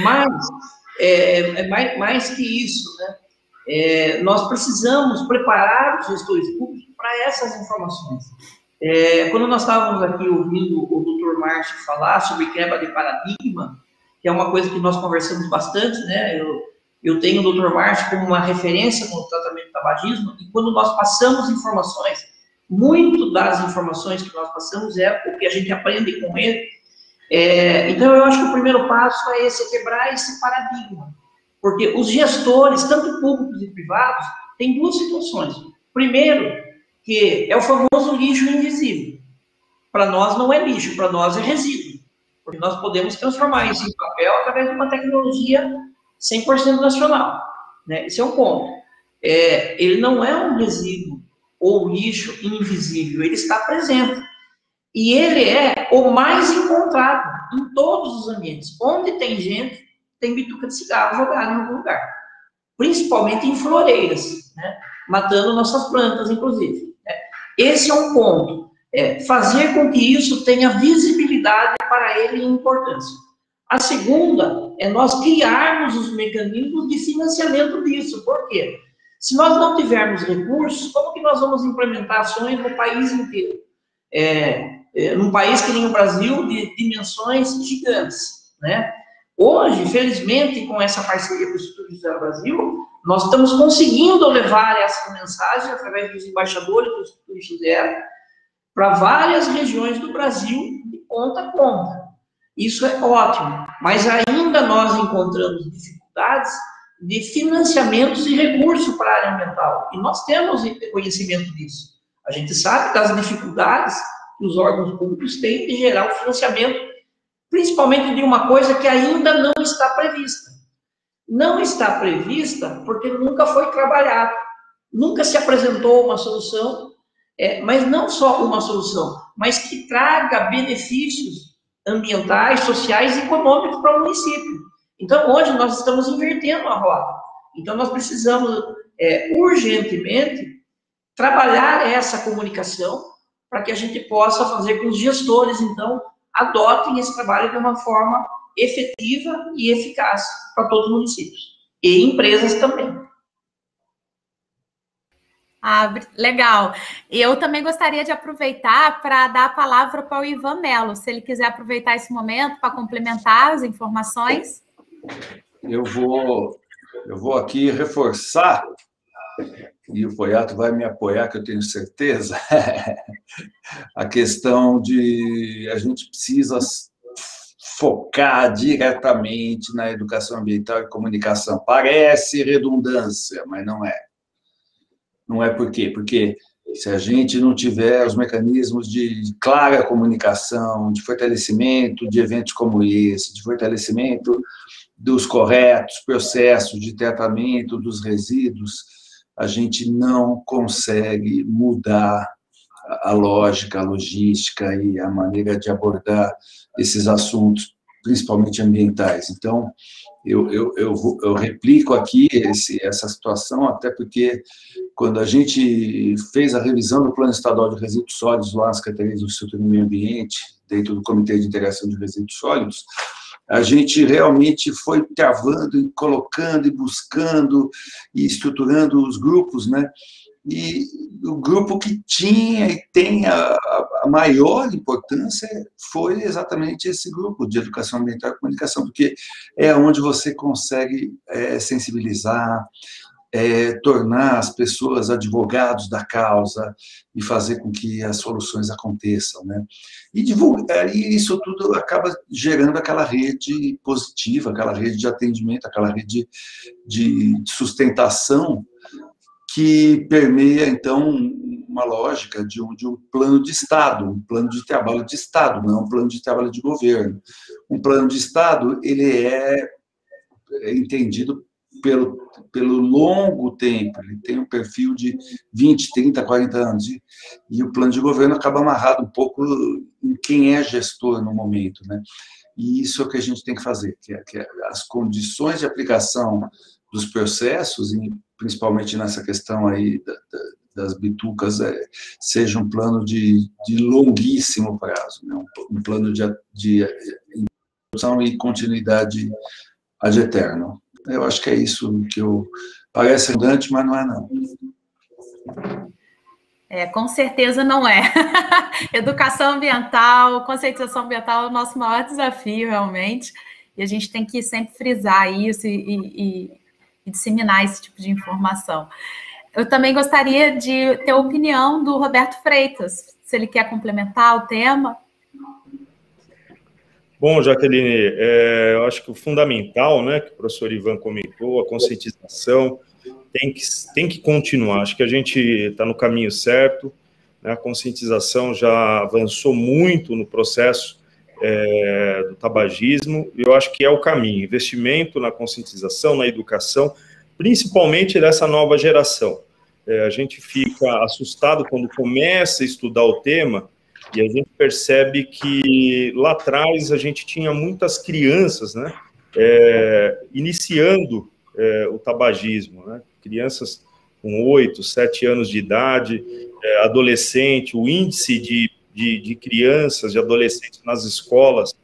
Mas, mais que isso, né? Nós precisamos preparar os gestores públicos para essas informações. Quando nós estávamos aqui ouvindo o Dr. Márcio falar sobre quebra de paradigma, que é uma coisa que nós conversamos bastante, né? Eu tenho o Dr. Márcio como uma referência no tratamento do tabagismo, e quando nós passamos informações, muito das informações que nós passamos é o que a gente aprende com ele. Então, eu acho que o primeiro passo é quebrar esse paradigma, porque os gestores, tanto públicos e privados, têm duas situações. Primeiro, que é o famoso lixo invisível. Para nós não é lixo, para nós é resíduo, porque nós podemos transformar isso em papel através de uma tecnologia 100% nacional, né? Esse é um ponto. Ele não é um resíduo ou lixo invisível, ele está presente. E ele é o mais encontrado em todos os ambientes. Onde tem gente, tem bituca de cigarro jogada em algum lugar. Principalmente em floreiras, né? Matando nossas plantas, inclusive. Esse é um ponto. Fazer com que isso tenha visibilidade para ele e importância. A segunda é nós criarmos os mecanismos de financiamento disso. Por quê? Se nós não tivermos recursos, como que nós vamos implementar ações no país inteiro? Num país que nem o Brasil, de dimensões gigantes, né? Hoje, felizmente, com essa parceria com o Instituto José Brasil, nós estamos conseguindo levar essa mensagem através dos embaixadores do Instituto José para várias regiões do Brasil, de ponta a ponta. Isso é ótimo, mas ainda nós encontramos dificuldades de financiamentos e recursos para a área ambiental, e nós temos conhecimento disso. A gente sabe das dificuldades que os órgãos públicos têm de gerar o financiamento, principalmente de uma coisa que ainda não está prevista. Não está prevista porque nunca foi trabalhado, nunca se apresentou uma solução, mas não só uma solução, mas que traga benefícios ambientais, sociais e econômicos para o município. Então, hoje nós estamos invertendo a rota. Então, nós precisamos urgentemente trabalhar essa comunicação para que a gente possa fazer com que os gestores, então, adotem esse trabalho de uma forma efetiva e eficaz para todos os municípios. E empresas também. Legal. Eu também gostaria de aproveitar para dar a palavra para o Ivan Mello, se ele quiser aproveitar esse momento para complementar as informações. Eu vou aqui reforçar, e o Poiato vai me apoiar, que eu tenho certeza, a questão de a gente precisa focar diretamente na educação ambiental e comunicação. Parece redundância, mas não é. Não é por quê? Porque Se a gente não tiver os mecanismos de clara comunicação, de fortalecimento de eventos como esse, de fortalecimento dos corretos processos de tratamento dos resíduos, a gente não consegue mudar a lógica, a logística e a maneira de abordar esses assuntos, principalmente ambientais. Então, eu replico aqui essa situação, até porque quando a gente fez a revisão do Plano Estadual de Resíduos Sólidos lá na Secretaria de Infraestrutura e Meio Ambiente, dentro do Comitê de Integração de Resíduos Sólidos, a gente realmente foi travando e colocando e buscando e estruturando os grupos, né? E o grupo que tinha e tem a maior importância foi exatamente esse grupo de educação ambiental e comunicação, porque é onde você consegue sensibilizar, tornar as pessoas advogados da causa e fazer com que as soluções aconteçam, né? E divulgar, e isso tudo acaba gerando aquela rede positiva, aquela rede de atendimento, aquela rede de sustentação que permeia, então, uma lógica de um plano de Estado, um plano de trabalho de Estado, não um plano de trabalho de governo. Um plano de Estado, ele é entendido pelo longo tempo, ele tem um perfil de 20, 30, 40 anos, e o plano de governo acaba amarrado um pouco em quem é gestor no momento, né? E isso é o que a gente tem que fazer, que as condições de aplicação dos processos, principalmente nessa questão aí das bitucas, seja um plano de longuíssimo prazo, né? Um plano de introdução e continuidade ad eterno. Eu acho que é isso que parece redundante, mas não é, não. Com certeza não é. Educação ambiental, conscientização ambiental é o nosso maior desafio, realmente, e a gente tem que sempre frisar isso e disseminar esse tipo de informação. Eu também gostaria de ter a opinião do Roberto Freitas, se ele quer complementar o tema. Bom, Jaqueline, eu acho que o fundamental, né, que o professor Ivan comentou, a conscientização, tem que continuar. Acho que a gente está no caminho certo, né, a conscientização já avançou muito no processo do tabagismo, e eu acho que é o caminho. Investimento na conscientização, na educação, principalmente dessa nova geração. A gente fica assustado quando começa a estudar o tema, e a gente percebe que lá atrás a gente tinha muitas crianças, né, iniciando o tabagismo, né, crianças com 8, 7 anos de idade, adolescente, o índice de crianças, de adolescentes nas escolas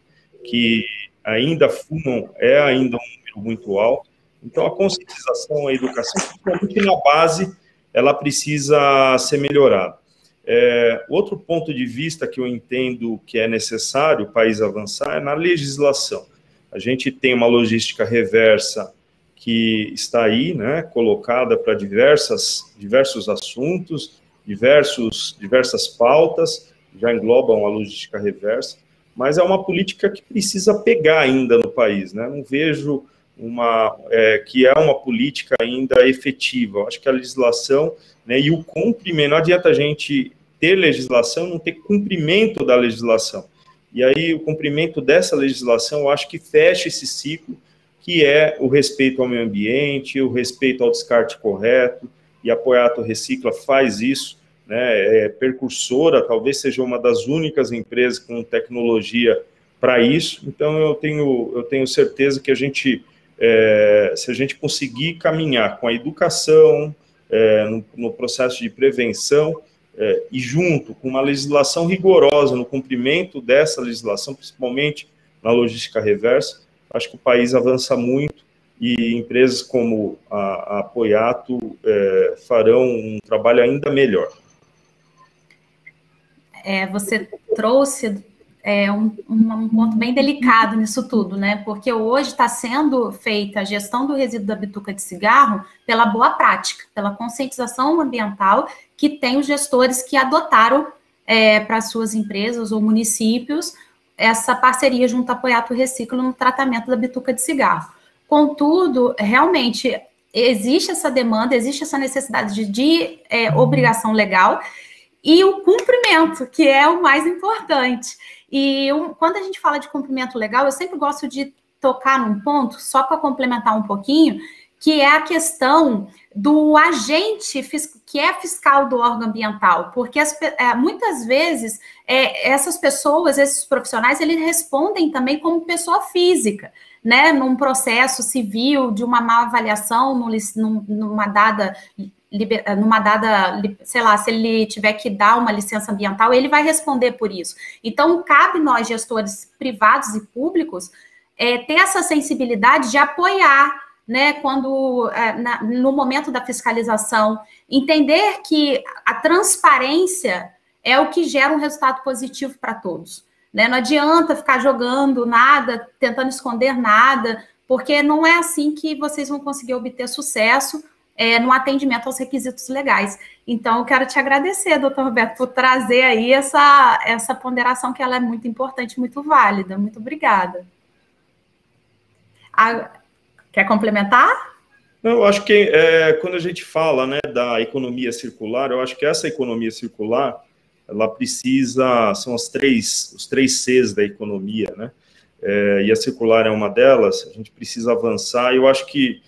que ainda fumam é ainda um número muito alto. Então, a conscientização, a educação, principalmente na base, ela precisa ser melhorada. Outro ponto de vista que eu entendo que é necessário o país avançar é na legislação. A gente tem uma logística reversa que está aí, né, colocada para diversos assuntos, diversas pautas, já englobam a logística reversa, mas é uma política que precisa pegar ainda no país, né? Não vejo que é uma política ainda efetiva. Eu acho que a legislação, né, e o cumprimento, não adianta a gente ter legislação, não ter cumprimento da legislação. E aí, o cumprimento dessa legislação, eu acho que fecha esse ciclo, que é o respeito ao meio ambiente, o respeito ao descarte correto, e a Poiato Recicla faz isso, né, percursora, talvez seja uma das únicas empresas com tecnologia para isso. Então, eu tenho certeza que se a gente conseguir caminhar com a educação, no processo de prevenção, e junto com uma legislação rigorosa no cumprimento dessa legislação, principalmente na logística reversa, acho que o país avança muito e empresas como a Poiato farão um trabalho ainda melhor. Você trouxe um ponto bem delicado nisso tudo, né? Porque hoje está sendo feita a gestão do resíduo da bituca de cigarro pela boa prática, pela conscientização ambiental que tem os gestores que adotaram para suas empresas ou municípios essa parceria junto à Poiato Recicla no tratamento da bituca de cigarro. Contudo, realmente, existe essa demanda, existe essa necessidade de obrigação legal e o cumprimento, que é o mais importante. E quando a gente fala de cumprimento legal, eu sempre gosto de tocar num ponto, só para complementar um pouquinho, que é a questão do agente que é fiscal do órgão ambiental, porque muitas vezes essas pessoas, esses profissionais, eles respondem também como pessoa física, né, num processo civil de uma má avaliação, numa dada, sei lá, se ele tiver que dar uma licença ambiental, ele vai responder por isso. Então, cabe nós, gestores privados e públicos, ter essa sensibilidade de apoiar, né, quando, no momento da fiscalização, entender que a transparência é o que gera um resultado positivo para todos. Né? Não adianta ficar jogando nada, tentando esconder nada, porque não é assim que vocês vão conseguir obter sucesso no atendimento aos requisitos legais. Então, eu quero te agradecer, doutor Roberto, por trazer aí essa ponderação, que ela é muito importante, muito válida. Muito obrigada. Quer complementar? Eu acho que quando a gente fala, né, da economia circular, eu acho que essa economia circular, ela precisa, são os três Cs da economia, né? E a circular é uma delas. A gente precisa avançar. Eu acho que,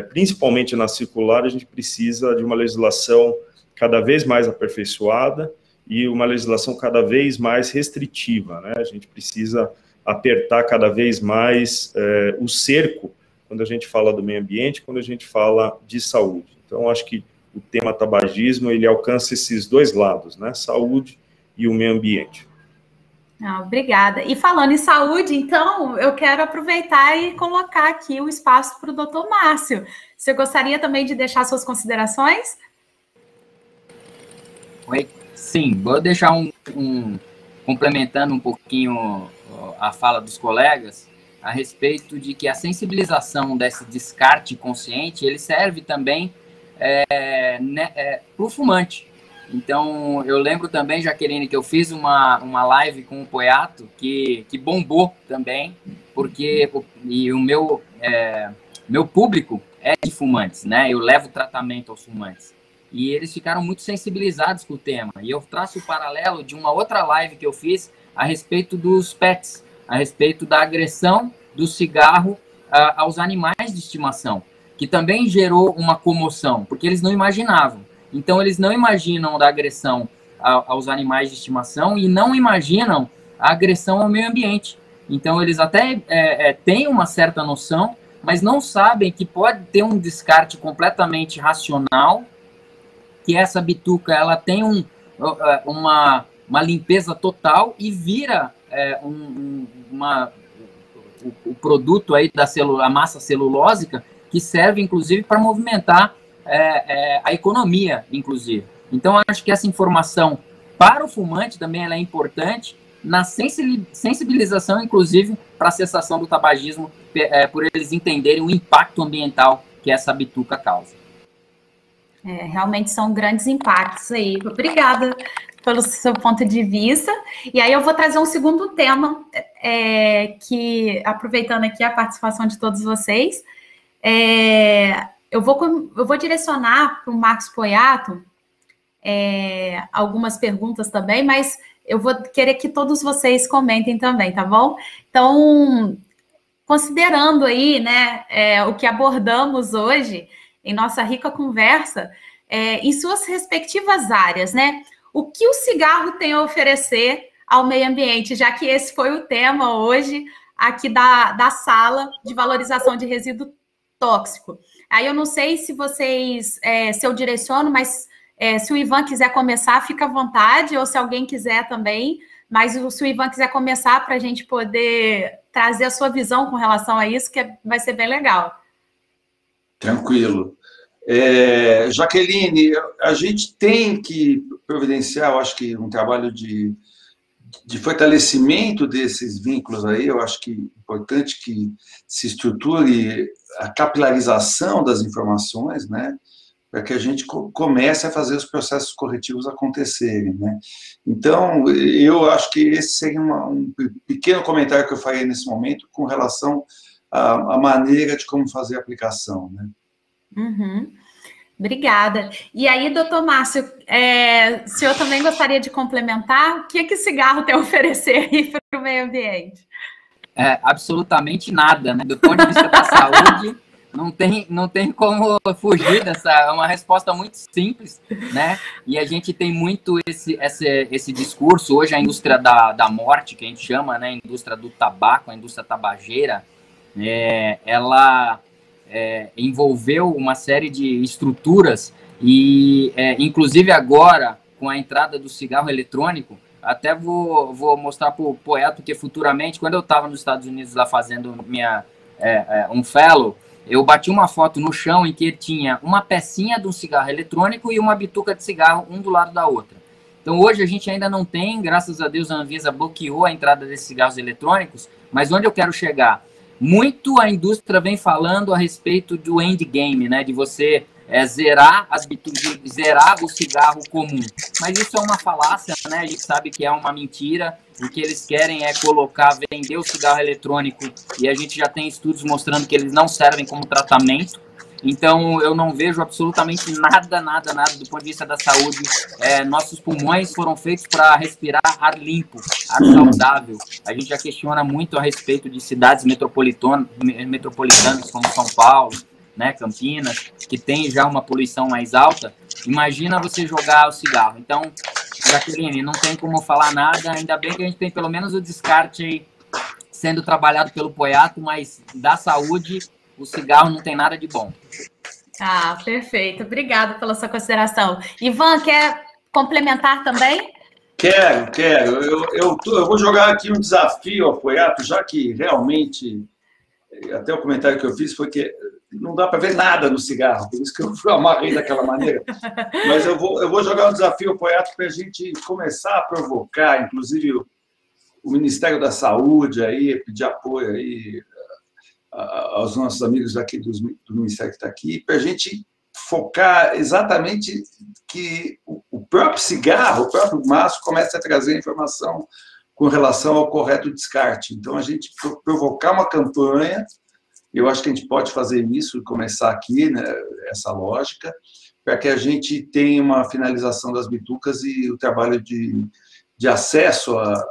principalmente na circular, a gente precisa de uma legislação cada vez mais aperfeiçoada e uma legislação cada vez mais restritiva, né? A gente precisa apertar cada vez mais o cerco quando a gente fala do meio ambiente, quando a gente fala de saúde. Então, acho que o tema tabagismo, ele alcança esses dois lados, né? Saúde e o meio ambiente. Obrigada. E falando em saúde, então, eu quero aproveitar e colocar aqui o espaço para o doutor Márcio. Você gostaria também de deixar suas considerações? Oi, sim, vou deixar complementando um pouquinho a fala dos colegas, a respeito de que a sensibilização desse descarte consciente, ele serve também para o fumante. Então, eu lembro também, Jaqueline, que eu fiz uma live com o Poiato, que bombou também, porque o meu público é de fumantes, né? Eu levo tratamento aos fumantes. E eles ficaram muito sensibilizados com o tema. E eu traço o paralelo de uma outra live que eu fiz a respeito dos pets, a respeito da agressão do cigarro aos animais de estimação, que também gerou uma comoção, porque eles não imaginavam. Então, eles não imaginam da agressão aos animais de estimação e não imaginam a agressão ao meio ambiente. Então, eles até têm uma certa noção, mas não sabem que pode ter um descarte completamente racional, que essa bituca ela tem uma limpeza total e vira o produto aí a massa celulósica, que serve, inclusive, para movimentar a economia, inclusive. Então, acho que essa informação para o fumante também ela é importante na sensibilização, inclusive, para a cessação do tabagismo, por eles entenderem o impacto ambiental que essa bituca causa. Realmente são grandes impactos aí. Obrigada pelo seu ponto de vista. E aí eu vou trazer um segundo tema, que, aproveitando aqui a participação de todos vocês, eu vou direcionar para o Marcos Poiato algumas perguntas também, mas eu vou querer que todos vocês comentem também, tá bom? Então, considerando aí, né, o que abordamos hoje em nossa rica conversa, em suas respectivas áreas, né? O que o cigarro tem a oferecer ao meio ambiente, já que esse foi o tema hoje aqui da sala de valorização de resíduo tóxico. Aí eu não sei se vocês, se eu direciono, mas se o Ivan quiser começar, fica à vontade, ou se alguém quiser também, mas se o Ivan quiser começar para a gente poder trazer a sua visão com relação a isso, que vai ser bem legal. Tranquilo. Jaqueline, a gente tem que providenciar, eu acho que um trabalho de fortalecimento desses vínculos aí, eu acho que é importante que se estruture a capilarização das informações, né, para que a gente comece a fazer os processos corretivos acontecerem, né. Então, eu acho que esse seria um pequeno comentário que eu faria nesse momento com relação à maneira de como fazer a aplicação, né. Uhum. Obrigada. E aí, doutor Márcio, o senhor também gostaria de complementar? O que o cigarro tem a oferecer aí para o meio ambiente? Absolutamente nada, né? Do ponto de vista da saúde, não tem como fugir dessa. É uma resposta muito simples, né? E a gente tem muito esse discurso. Hoje, a indústria da morte, que a gente chama, né? A indústria do tabaco, a indústria tabageira, ela envolveu uma série de estruturas e, inclusive agora, com a entrada do cigarro eletrônico, até vou mostrar para o Poeto que futuramente, quando eu estava nos Estados Unidos lá fazendo um fellow, eu bati uma foto no chão em que tinha uma pecinha de um cigarro eletrônico e uma bituca de cigarro, um do lado da outra. Então hoje a gente ainda não tem, graças a Deus a Anvisa bloqueou a entrada desses cigarros eletrônicos, mas onde eu quero chegar? Muito a indústria vem falando a respeito do endgame, né? De você zerar o cigarro comum. Mas isso é uma falácia, né? A gente sabe que é uma mentira. O que eles querem é vender o cigarro eletrônico, e a gente já tem estudos mostrando que eles não servem como tratamento. Então, eu não vejo absolutamente nada do ponto de vista da saúde. Nossos pulmões foram feitos para respirar ar limpo, ar saudável. A gente já questiona muito a respeito de cidades metropolitanas como São Paulo, né, Campinas, que tem já uma poluição mais alta. Imagina você jogar o cigarro. Então, Jaqueline, não tem como falar nada. Ainda bem que a gente tem pelo menos o descarte aí sendo trabalhado pelo Poiato, mas da saúde, o cigarro não tem nada de bom. Ah, perfeito. Obrigada pela sua consideração. Ivan, quer complementar também? Quero. Eu vou jogar aqui um desafio ao Poiato, já que realmente, até o comentário que eu fiz foi que não dá para ver nada no cigarro, por isso que eu amarrei daquela maneira. Mas eu vou jogar um desafio ao Poiato para a gente começar a provocar, inclusive o Ministério da Saúde, aí, pedir apoio aí aos nossos amigos aqui do Ministério que está aqui, para a gente focar exatamente que o próprio cigarro, o próprio maço, comece a trazer informação com relação ao correto descarte. Então, a gente provocar uma campanha, eu acho que a gente pode fazer isso, começar aqui, né, essa lógica, para que a gente tenha uma finalização das bitucas e o trabalho de acesso a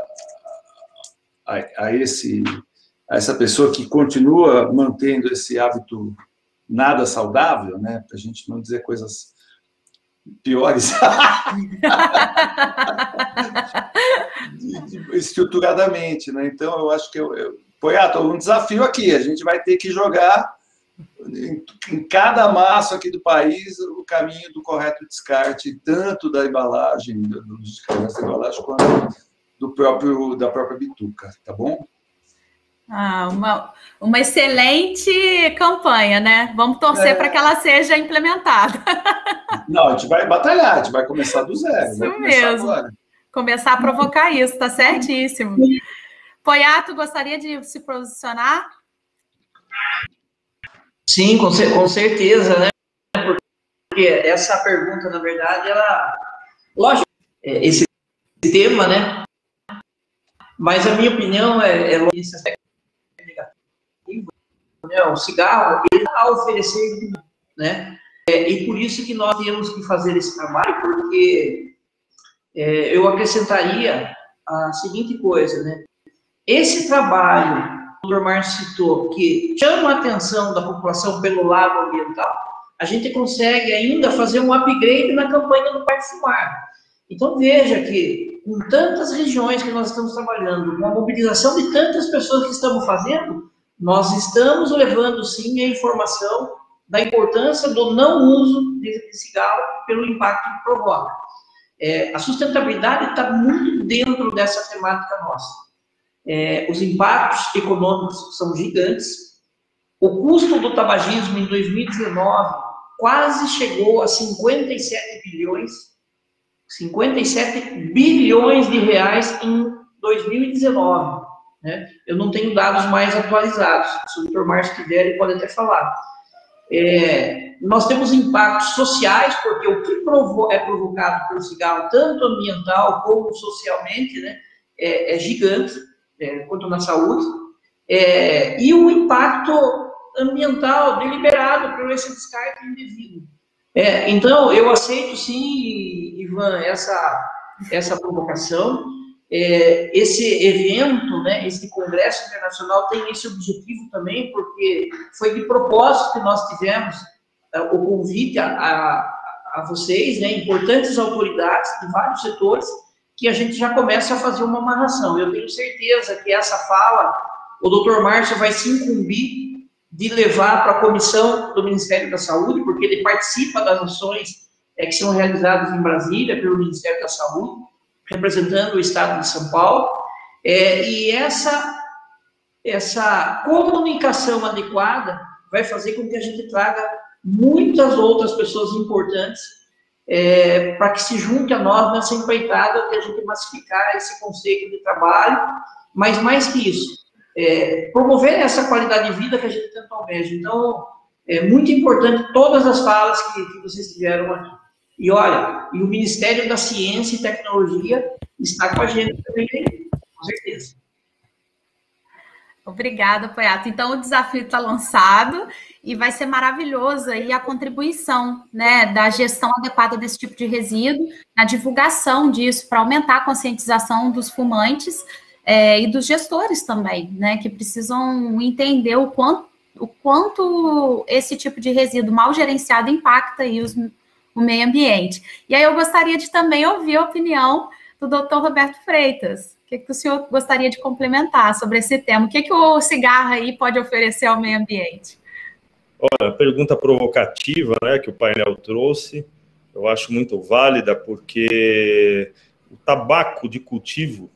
essa pessoa que continua mantendo esse hábito nada saudável, né, para a gente não dizer coisas piores, estruturadamente, né? Então, eu acho que Poiato, um desafio aqui, a gente vai ter que jogar em cada maço aqui do país o caminho do correto descarte, tanto da embalagem, dos caminhos da embalagem, quanto da própria bituca, tá bom? Uma excelente campanha, né? Vamos torcer para que ela seja implementada. Não, a gente vai batalhar, a gente vai começar do zero. Isso mesmo. Agora. Começar a provocar isso, tá certíssimo. Poiato, gostaria de se posicionar? Sim, com certeza, né? Porque essa pergunta, na verdade, lógico, esse tema, né? Mas a minha opinião é negativo, né? O cigarro, ele está a oferecer, né? E por isso que nós temos que fazer esse trabalho, porque eu acrescentaria a seguinte coisa, né? Esse trabalho, o Dr. Márcio citou, que chama a atenção da população pelo lado ambiental, a gente consegue ainda fazer um upgrade na campanha do Parque Fumar. Então, veja que, com tantas regiões que nós estamos trabalhando, com a mobilização de tantas pessoas que estamos fazendo, nós estamos levando, sim, a informação da importância do não uso de cigarro pelo impacto que provoca. A sustentabilidade está muito dentro dessa temática nossa. Os impactos econômicos são gigantes. O custo do tabagismo em 2019 quase chegou a 57 bilhões de reais em 2019. Né? Eu não tenho dados mais atualizados. Se o Dr. Márcio quiser, ele pode até falar. Nós temos impactos sociais, porque o que é provocado pelo cigarro, tanto ambiental como socialmente, né, é gigante, quanto na saúde. E o impacto ambiental deliberado por esse descarte indevido. Então, eu aceito sim, Ivan, essa provocação. Esse evento, né, esse congresso internacional tem esse objetivo também, porque foi de propósito que nós tivemos o convite a vocês, né, importantes autoridades de vários setores, que a gente já começa a fazer uma amarração. Eu tenho certeza que essa fala, o Dr. Márcio vai se incumbir de levar para a comissão do Ministério da Saúde, porque ele participa das ações que são realizadas em Brasília pelo Ministério da Saúde, representando o Estado de São Paulo, e essa comunicação adequada vai fazer com que a gente traga muitas outras pessoas importantes para que se junte a nós nessa empreitada de a gente massificar esse conceito de trabalho, mas mais que isso, promover essa qualidade de vida que a gente tanto almeja. Então, é muito importante todas as falas que vocês tiveram aqui. E olha, e o Ministério da Ciência e Tecnologia está com a gente também, com certeza. Obrigada, Poiato. Então, o desafio está lançado e vai ser maravilhoso aí a contribuição, né, da gestão adequada desse tipo de resíduo, na divulgação disso, para aumentar a conscientização dos fumantes e dos gestores também, né, que precisam entender o quanto esse tipo de resíduo mal gerenciado impacta aí o meio ambiente. E aí eu gostaria de também ouvir a opinião do Dr. Roberto Freitas. O que o senhor gostaria de complementar sobre esse tema? O que o cigarro aí pode oferecer ao meio ambiente? Olha, pergunta provocativa, né, que o painel trouxe, eu acho muito válida, porque o tabaco de cultivo,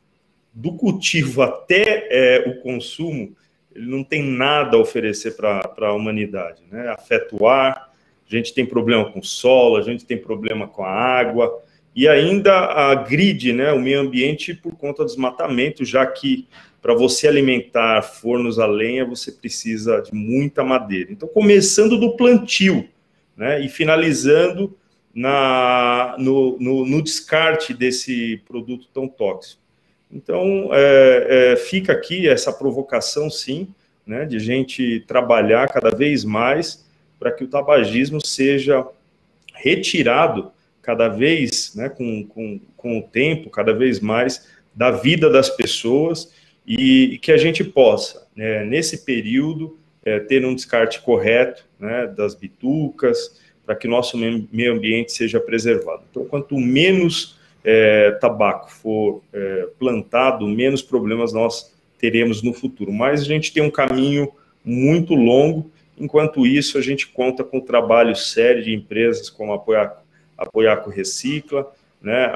do cultivo até o consumo, ele não tem nada a oferecer para a humanidade, né? Afeta o ar, a gente tem problema com o solo, a gente tem problema com a água, e ainda agride, né, o meio ambiente por conta do desmatamento, já que para você alimentar fornos a lenha, você precisa de muita madeira. Então, começando do plantio, né, e finalizando no descarte desse produto tão tóxico. Então, fica aqui essa provocação, sim, né, de a gente trabalhar cada vez mais para que o tabagismo seja retirado cada vez, né, com o tempo, cada vez mais, da vida das pessoas, e que a gente possa, né, nesse período, ter um descarte correto, né, das bitucas, para que o nosso meio ambiente seja preservado. Então, quanto menos tabaco for plantado, menos problemas nós teremos no futuro. Mas a gente tem um caminho muito longo. Enquanto isso, a gente conta com o trabalho sério de empresas como a Apoiaco Recicla, né,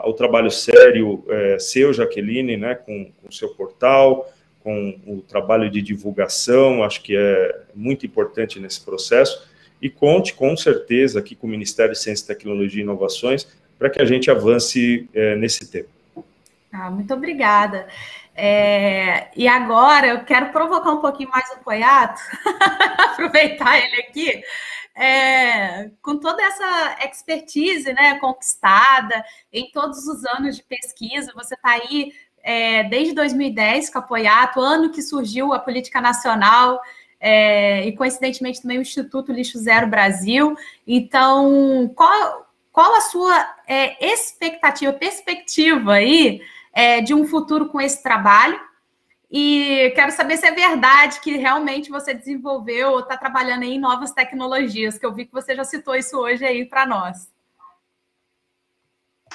o trabalho sério seu, Jaqueline, né, com o seu portal, com o trabalho de divulgação, acho que é muito importante nesse processo, e conte com certeza aqui com o Ministério de Ciência, Tecnologia e Inovações para que a gente avance nesse tema. Muito obrigada. E agora eu quero provocar um pouquinho mais o Poiato, aproveitar ele aqui, com toda essa expertise, né, conquistada em todos os anos de pesquisa. Você está aí desde 2010 com a Poiato, ano que surgiu a Política Nacional, e coincidentemente também o Instituto Lixo Zero Brasil. Então, qual a sua perspectiva aí de um futuro com esse trabalho? E quero saber se é verdade que realmente você desenvolveu ou está trabalhando aí em novas tecnologias, que eu vi que você já citou isso hoje aí para nós.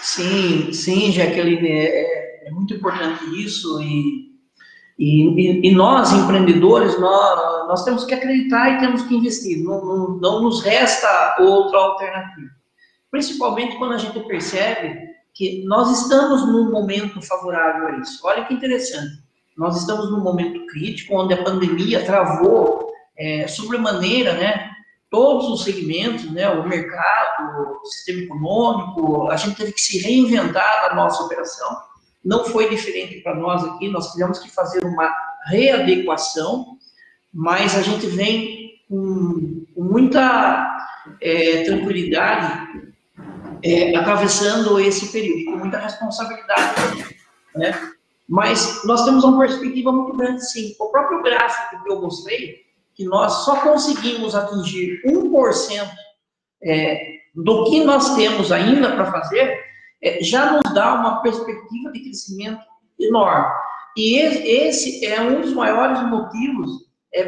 Sim, Jaqueline, é muito importante isso, e nós, empreendedores, nós temos que acreditar e temos que investir, não nos resta outra alternativa. Principalmente quando a gente percebe que nós estamos num momento favorável a isso. Olha que interessante, nós estamos num momento crítico, onde a pandemia travou sobremaneira, né, todos os segmentos, né, o mercado, o sistema econômico, a gente teve que se reinventar na nossa operação. Não foi diferente para nós aqui, nós tivemos que fazer uma readequação, mas a gente vem com muita tranquilidade atravessando esse período, com muita responsabilidade também, né? Mas nós temos uma perspectiva muito grande, sim. O próprio gráfico que eu mostrei, que nós só conseguimos atingir 1% do que nós temos ainda para fazer, já nos dá uma perspectiva de crescimento enorme. E esse é um dos maiores motivos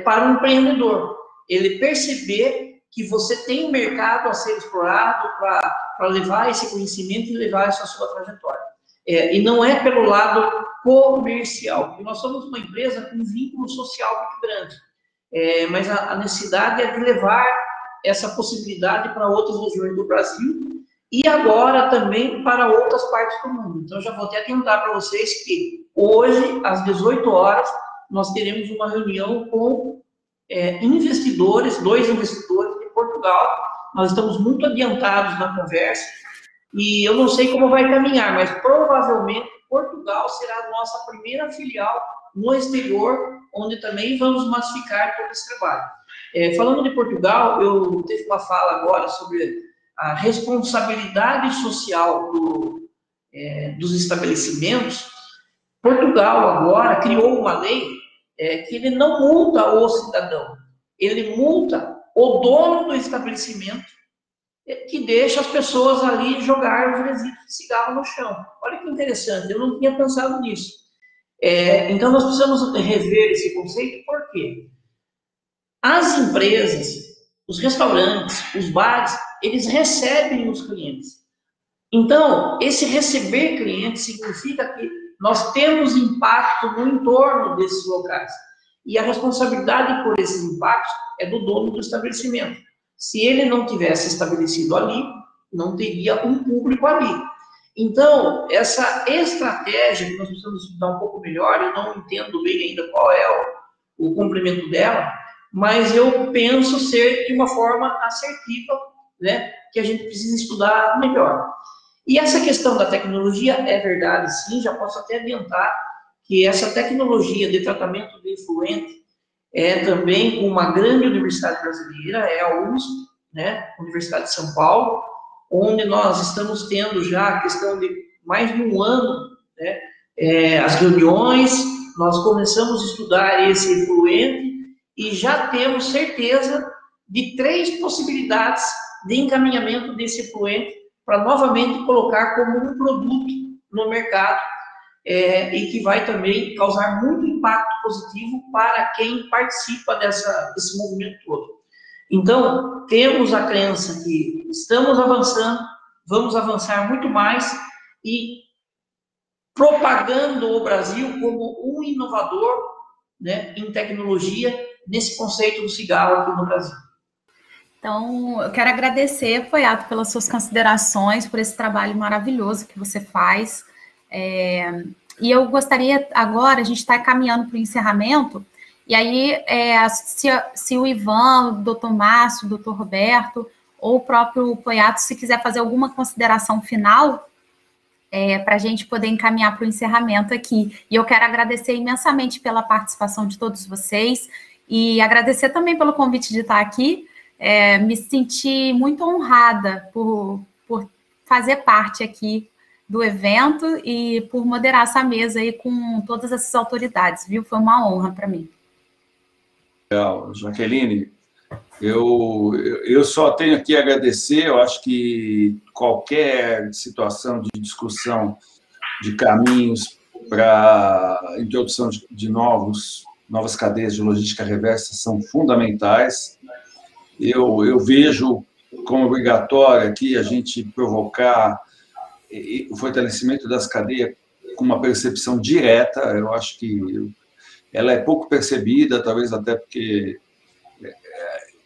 para o empreendedor, ele perceber que você tem um mercado a ser explorado para levar esse conhecimento e levar essa sua trajetória. E não é pelo lado comercial, porque nós somos uma empresa com um vínculo social muito grande, mas a necessidade é de levar essa possibilidade para outras regiões do Brasil e agora também para outras partes do mundo. Então, já vou até adiantar para vocês que hoje, às 18 horas, nós teremos uma reunião com investidores, 2 investidores de Portugal. Nós estamos muito adiantados na conversa e eu não sei como vai caminhar, mas provavelmente Portugal será a nossa primeira filial no exterior, onde também vamos massificar todo esse trabalho. Falando de Portugal, eu teve uma fala agora sobre a responsabilidade social dos estabelecimentos. Portugal agora criou uma lei que ele não multa o cidadão, ele multa o dono do estabelecimento que deixa as pessoas ali jogar os resíduos de cigarro no chão. Olha que interessante, eu não tinha pensado nisso. Então, nós precisamos rever esse conceito, por quê? As empresas, os restaurantes, os bares, eles recebem os clientes. Então, esse receber clientes significa que nós temos impacto no entorno desses locais. E a responsabilidade por esses impactos é do dono do estabelecimento. Se ele não tivesse estabelecido ali, não teria um público ali. Então, essa estratégia que nós precisamos estudar um pouco melhor, eu não entendo bem ainda qual é o complemento dela, mas eu penso ser de uma forma assertiva, né, que a gente precisa estudar melhor. E essa questão da tecnologia é verdade, sim, já posso até adiantar que essa tecnologia de tratamento de efluente é também com uma grande universidade brasileira, é a USP, né, Universidade de São Paulo, onde nós estamos tendo já a questão de mais de um ano, né, as reuniões, nós começamos a estudar esse efluente e já temos certeza de 3 possibilidades de encaminhamento desse efluente para novamente colocar como um produto no mercado e que vai também causar muito impacto positivo para quem participa desse movimento todo. Então, temos a crença que estamos avançando, vamos avançar muito mais e propagando o Brasil como um inovador, né, em tecnologia nesse conceito do cigarro aqui no Brasil. Então, eu quero agradecer, Poiato, pelas suas considerações, por esse trabalho maravilhoso que você faz. E eu gostaria, agora, a gente está caminhando para o encerramento, e aí, se o Ivan, o doutor Márcio, o doutor Roberto, ou o próprio Poiato, se quiser fazer alguma consideração final, para a gente poder encaminhar para o encerramento aqui. E eu quero agradecer imensamente pela participação de todos vocês, e agradecer também pelo convite de estar aqui. Me senti muito honrada por fazer parte aqui do evento e por moderar essa mesa aí com todas essas autoridades, viu? Foi uma honra para mim. Legal, Jaqueline, eu só tenho aqui a agradecer. Eu acho que qualquer situação de discussão de caminhos para a introdução de novas cadeias de logística reversa são fundamentais. Eu vejo como obrigatório aqui a gente provocar o fortalecimento das cadeias com uma percepção direta. Eu acho que ela é pouco percebida, talvez até porque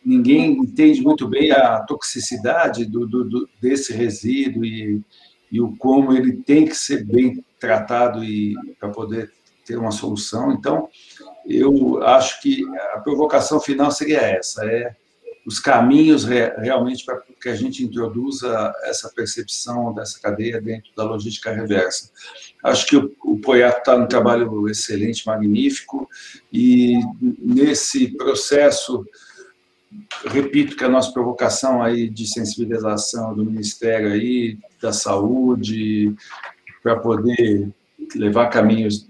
ninguém entende muito bem a toxicidade desse resíduo e o como ele tem que ser bem tratado para poder ter uma solução. Então, eu acho que a provocação final seria essa, os caminhos realmente para que a gente introduza essa percepção dessa cadeia dentro da logística reversa. Acho que o Poiato está num trabalho excelente, magnífico, e nesse processo, repito que a nossa provocação aí de sensibilização do Ministério aí, da Saúde, para poder levar caminhos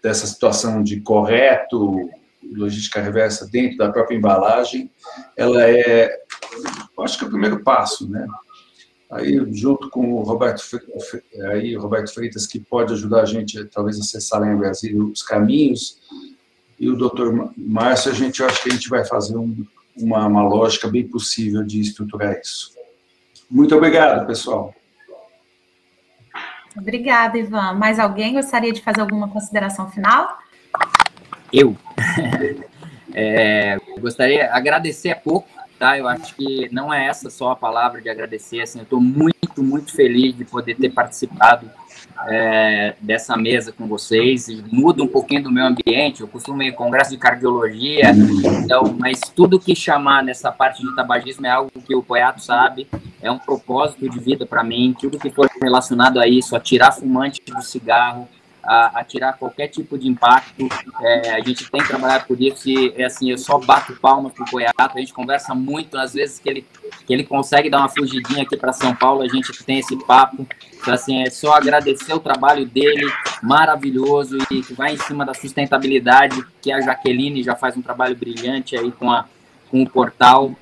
dessa situação de correto logística reversa dentro da própria embalagem, ela é, acho que é o primeiro passo, né? Aí, junto com o Roberto Freitas, que pode ajudar a gente, talvez, a acessar lá em Brasília os caminhos, e o doutor Márcio, eu acho que a gente vai fazer uma lógica bem possível de estruturar isso. Muito obrigado, pessoal. Obrigada, Ivan. Mais alguém gostaria de fazer alguma consideração final? Eu. Gostaria de agradecer pouco, tá? Eu acho que não é essa só a palavra de agradecer, assim, eu estou muito, muito feliz de poder ter participado dessa mesa com vocês. Muda um pouquinho do meu ambiente, eu costumo ir em congresso de cardiologia, então, mas tudo que chamar nessa parte de tabagismo é algo que o Poiato sabe, é um propósito de vida para mim, tudo que for relacionado a isso, a tirar fumante do cigarro, a tirar qualquer tipo de impacto, a gente tem trabalhado por isso, e assim, eu só bato palmas pro Poiato, a gente conversa muito, às vezes que ele consegue dar uma fugidinha aqui para São Paulo, a gente tem esse papo, então assim, é só agradecer o trabalho dele, maravilhoso, e que vai em cima da sustentabilidade, que a Jaqueline já faz um trabalho brilhante aí com o portal.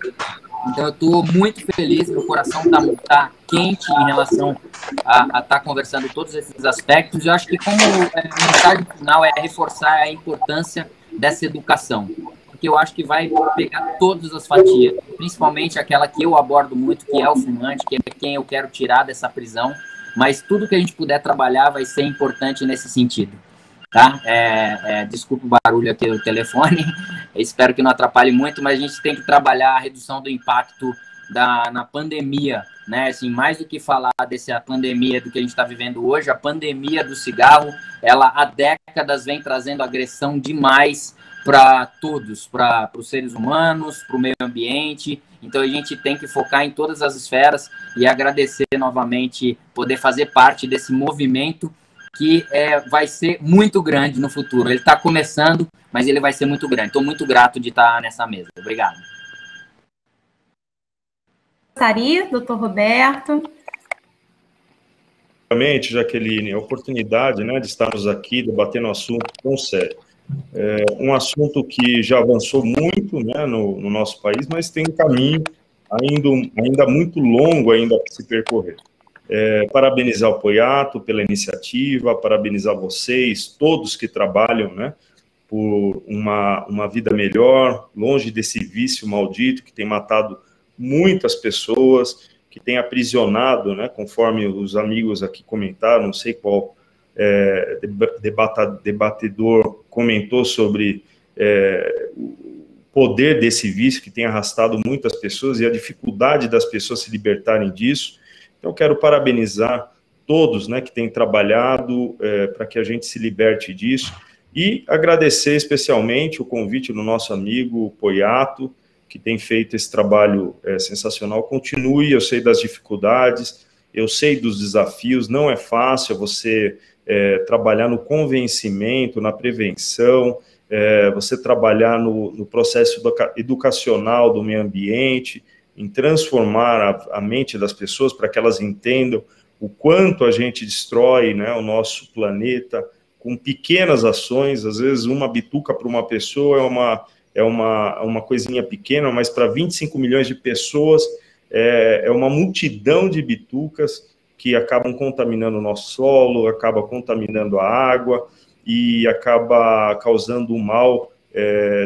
Então, eu estou muito feliz, meu coração está quente em relação a estar conversando todos esses aspectos. Eu acho que, como mensagem final, é reforçar a importância dessa educação, porque eu acho que vai pegar todas as fatias, principalmente aquela que eu abordo muito, que é o fumante, que é quem eu quero tirar dessa prisão, mas tudo que a gente puder trabalhar vai ser importante nesse sentido. Tá? Desculpa o barulho aqui do telefone, espero que não atrapalhe muito, mas a gente tem que trabalhar a redução do impacto na pandemia, né? Assim, mais do que falar dessa pandemia do que a gente está vivendo hoje, a pandemia do cigarro, ela há décadas vem trazendo agressão demais para todos, para os seres humanos, para o meio ambiente. Então a gente tem que focar em todas as esferas e agradecer novamente poder fazer parte desse movimento que vai ser muito grande no futuro. Ele está começando, mas ele vai ser muito grande. Estou muito grato de estar nessa mesa. Obrigado. Gostaria, doutor Roberto? Realmente, Jaqueline, a oportunidade, né, de estarmos aqui debatendo um assunto tão sério. Um assunto que já avançou muito, né, no nosso país, mas tem um caminho ainda muito longo ainda para se percorrer. Parabenizar o Poiato pela iniciativa, parabenizar vocês, todos que trabalham, né, por uma vida melhor, longe desse vício maldito que tem matado muitas pessoas, que tem aprisionado, né, conforme os amigos aqui comentaram, não sei qual debatedor comentou sobre o poder desse vício que tem arrastado muitas pessoas e a dificuldade das pessoas se libertarem disso. Então, quero parabenizar todos, né, que têm trabalhado para que a gente se liberte disso e agradecer especialmente o convite do nosso amigo Poiato, que tem feito esse trabalho sensacional. Continue, eu sei das dificuldades, eu sei dos desafios, não é fácil você trabalhar no convencimento, na prevenção, você trabalhar no processo educacional do meio ambiente, em transformar a mente das pessoas para que elas entendam o quanto a gente destrói, né, o nosso planeta com pequenas ações. Às vezes uma bituca para uma pessoa é uma coisinha pequena, mas para 25 milhões de pessoas é uma multidão de bitucas que acabam contaminando o nosso solo, acaba contaminando a água e acaba causando um mal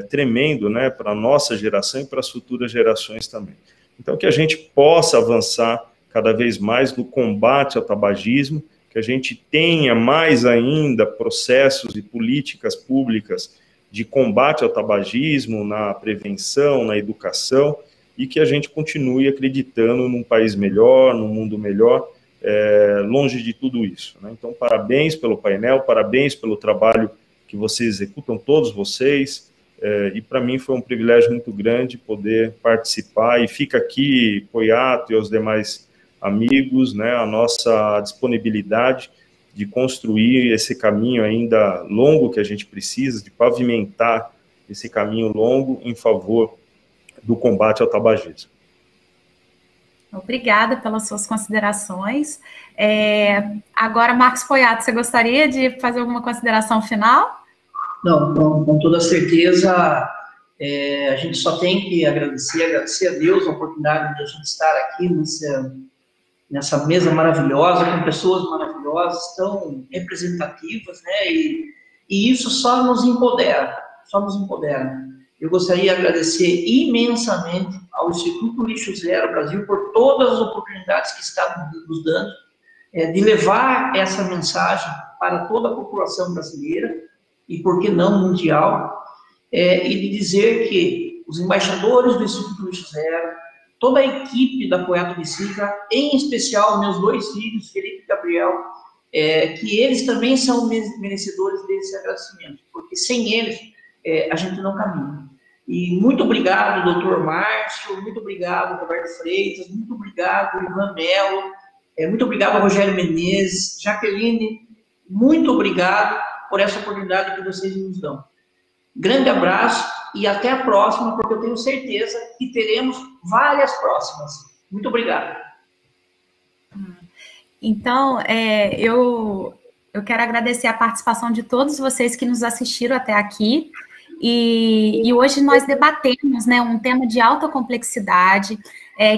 tremendo, né, para a nossa geração e para as futuras gerações também. Então, que a gente possa avançar cada vez mais no combate ao tabagismo, que a gente tenha mais ainda processos e políticas públicas de combate ao tabagismo, na prevenção, na educação, e que a gente continue acreditando num país melhor, num mundo melhor, longe de tudo isso, né? Então, parabéns pelo painel, parabéns pelo trabalho que vocês executam, todos vocês, e para mim foi um privilégio muito grande poder participar, e fica aqui, Poiato e aos demais amigos, né, a nossa disponibilidade de construir esse caminho ainda longo que a gente precisa, de pavimentar esse caminho longo em favor do combate ao tabagismo. Obrigada pelas suas considerações. Agora, Marcos Poiato, você gostaria de fazer alguma consideração final? Não, com toda certeza, a gente só tem que agradecer a Deus a oportunidade de a gente estar aqui nessa mesa maravilhosa, com pessoas maravilhosas, tão representativas, né? E isso só nos empodera, Eu gostaria de agradecer imensamente ao Instituto Lixo Zero Brasil por todas as oportunidades que está nos dando, de levar essa mensagem para toda a população brasileira, e por que não mundial, e de dizer que os embaixadores do Instituto Lixo Zero, toda a equipe da Apoiato Recicla, em especial meus 2 filhos, Felipe e Gabriel, que eles também são merecedores desse agradecimento, porque sem eles a gente não caminha. E muito obrigado, doutor Márcio, muito obrigado, Roberto Freitas, muito obrigado, Ivan Melo, muito obrigado, Rogério Menezes, Jaqueline, muito obrigado por essa oportunidade que vocês nos dão. Grande abraço e até a próxima, porque eu tenho certeza que teremos várias próximas. Muito obrigado. Então, eu quero agradecer a participação de todos vocês que nos assistiram até aqui. E hoje nós debatemos, né, um tema de alta complexidade,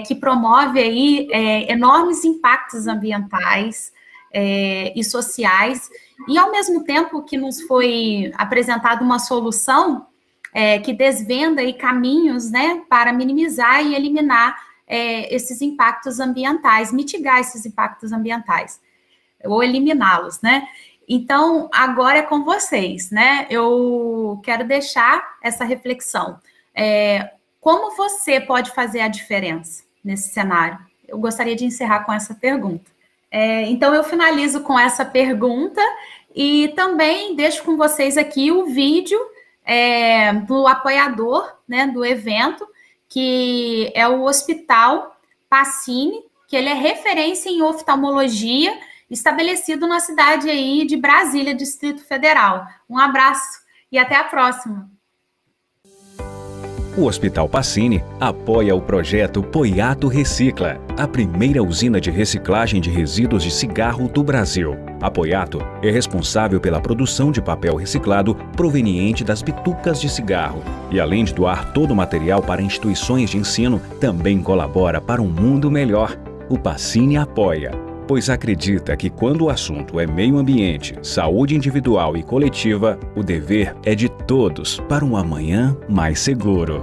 que promove aí enormes impactos ambientais e sociais, e ao mesmo tempo que nos foi apresentada uma solução que desvenda aí caminhos, né, para minimizar e eliminar esses impactos ambientais, mitigar esses impactos ambientais, ou eliminá-los, né? Então, agora é com vocês, né? Eu quero deixar essa reflexão. Como você pode fazer a diferença nesse cenário? Eu gostaria de encerrar com essa pergunta. Então, eu finalizo com essa pergunta e também deixo com vocês aqui o vídeo do apoiador, né, do evento, que é o Hospital Pacini, que ele é referência em oftalmologia, estabelecido na cidade aí de Brasília, Distrito Federal. Um abraço e até a próxima. O Hospital Pacini apoia o projeto Poiato Recicla, a primeira usina de reciclagem de resíduos de cigarro do Brasil. A Poiato é responsável pela produção de papel reciclado proveniente das bitucas de cigarro. E além de doar todo o material para instituições de ensino, também colabora para um mundo melhor. O Pacini apoia, pois acredita que quando o assunto é meio ambiente, saúde individual e coletiva, o dever é de todos para um amanhã mais seguro.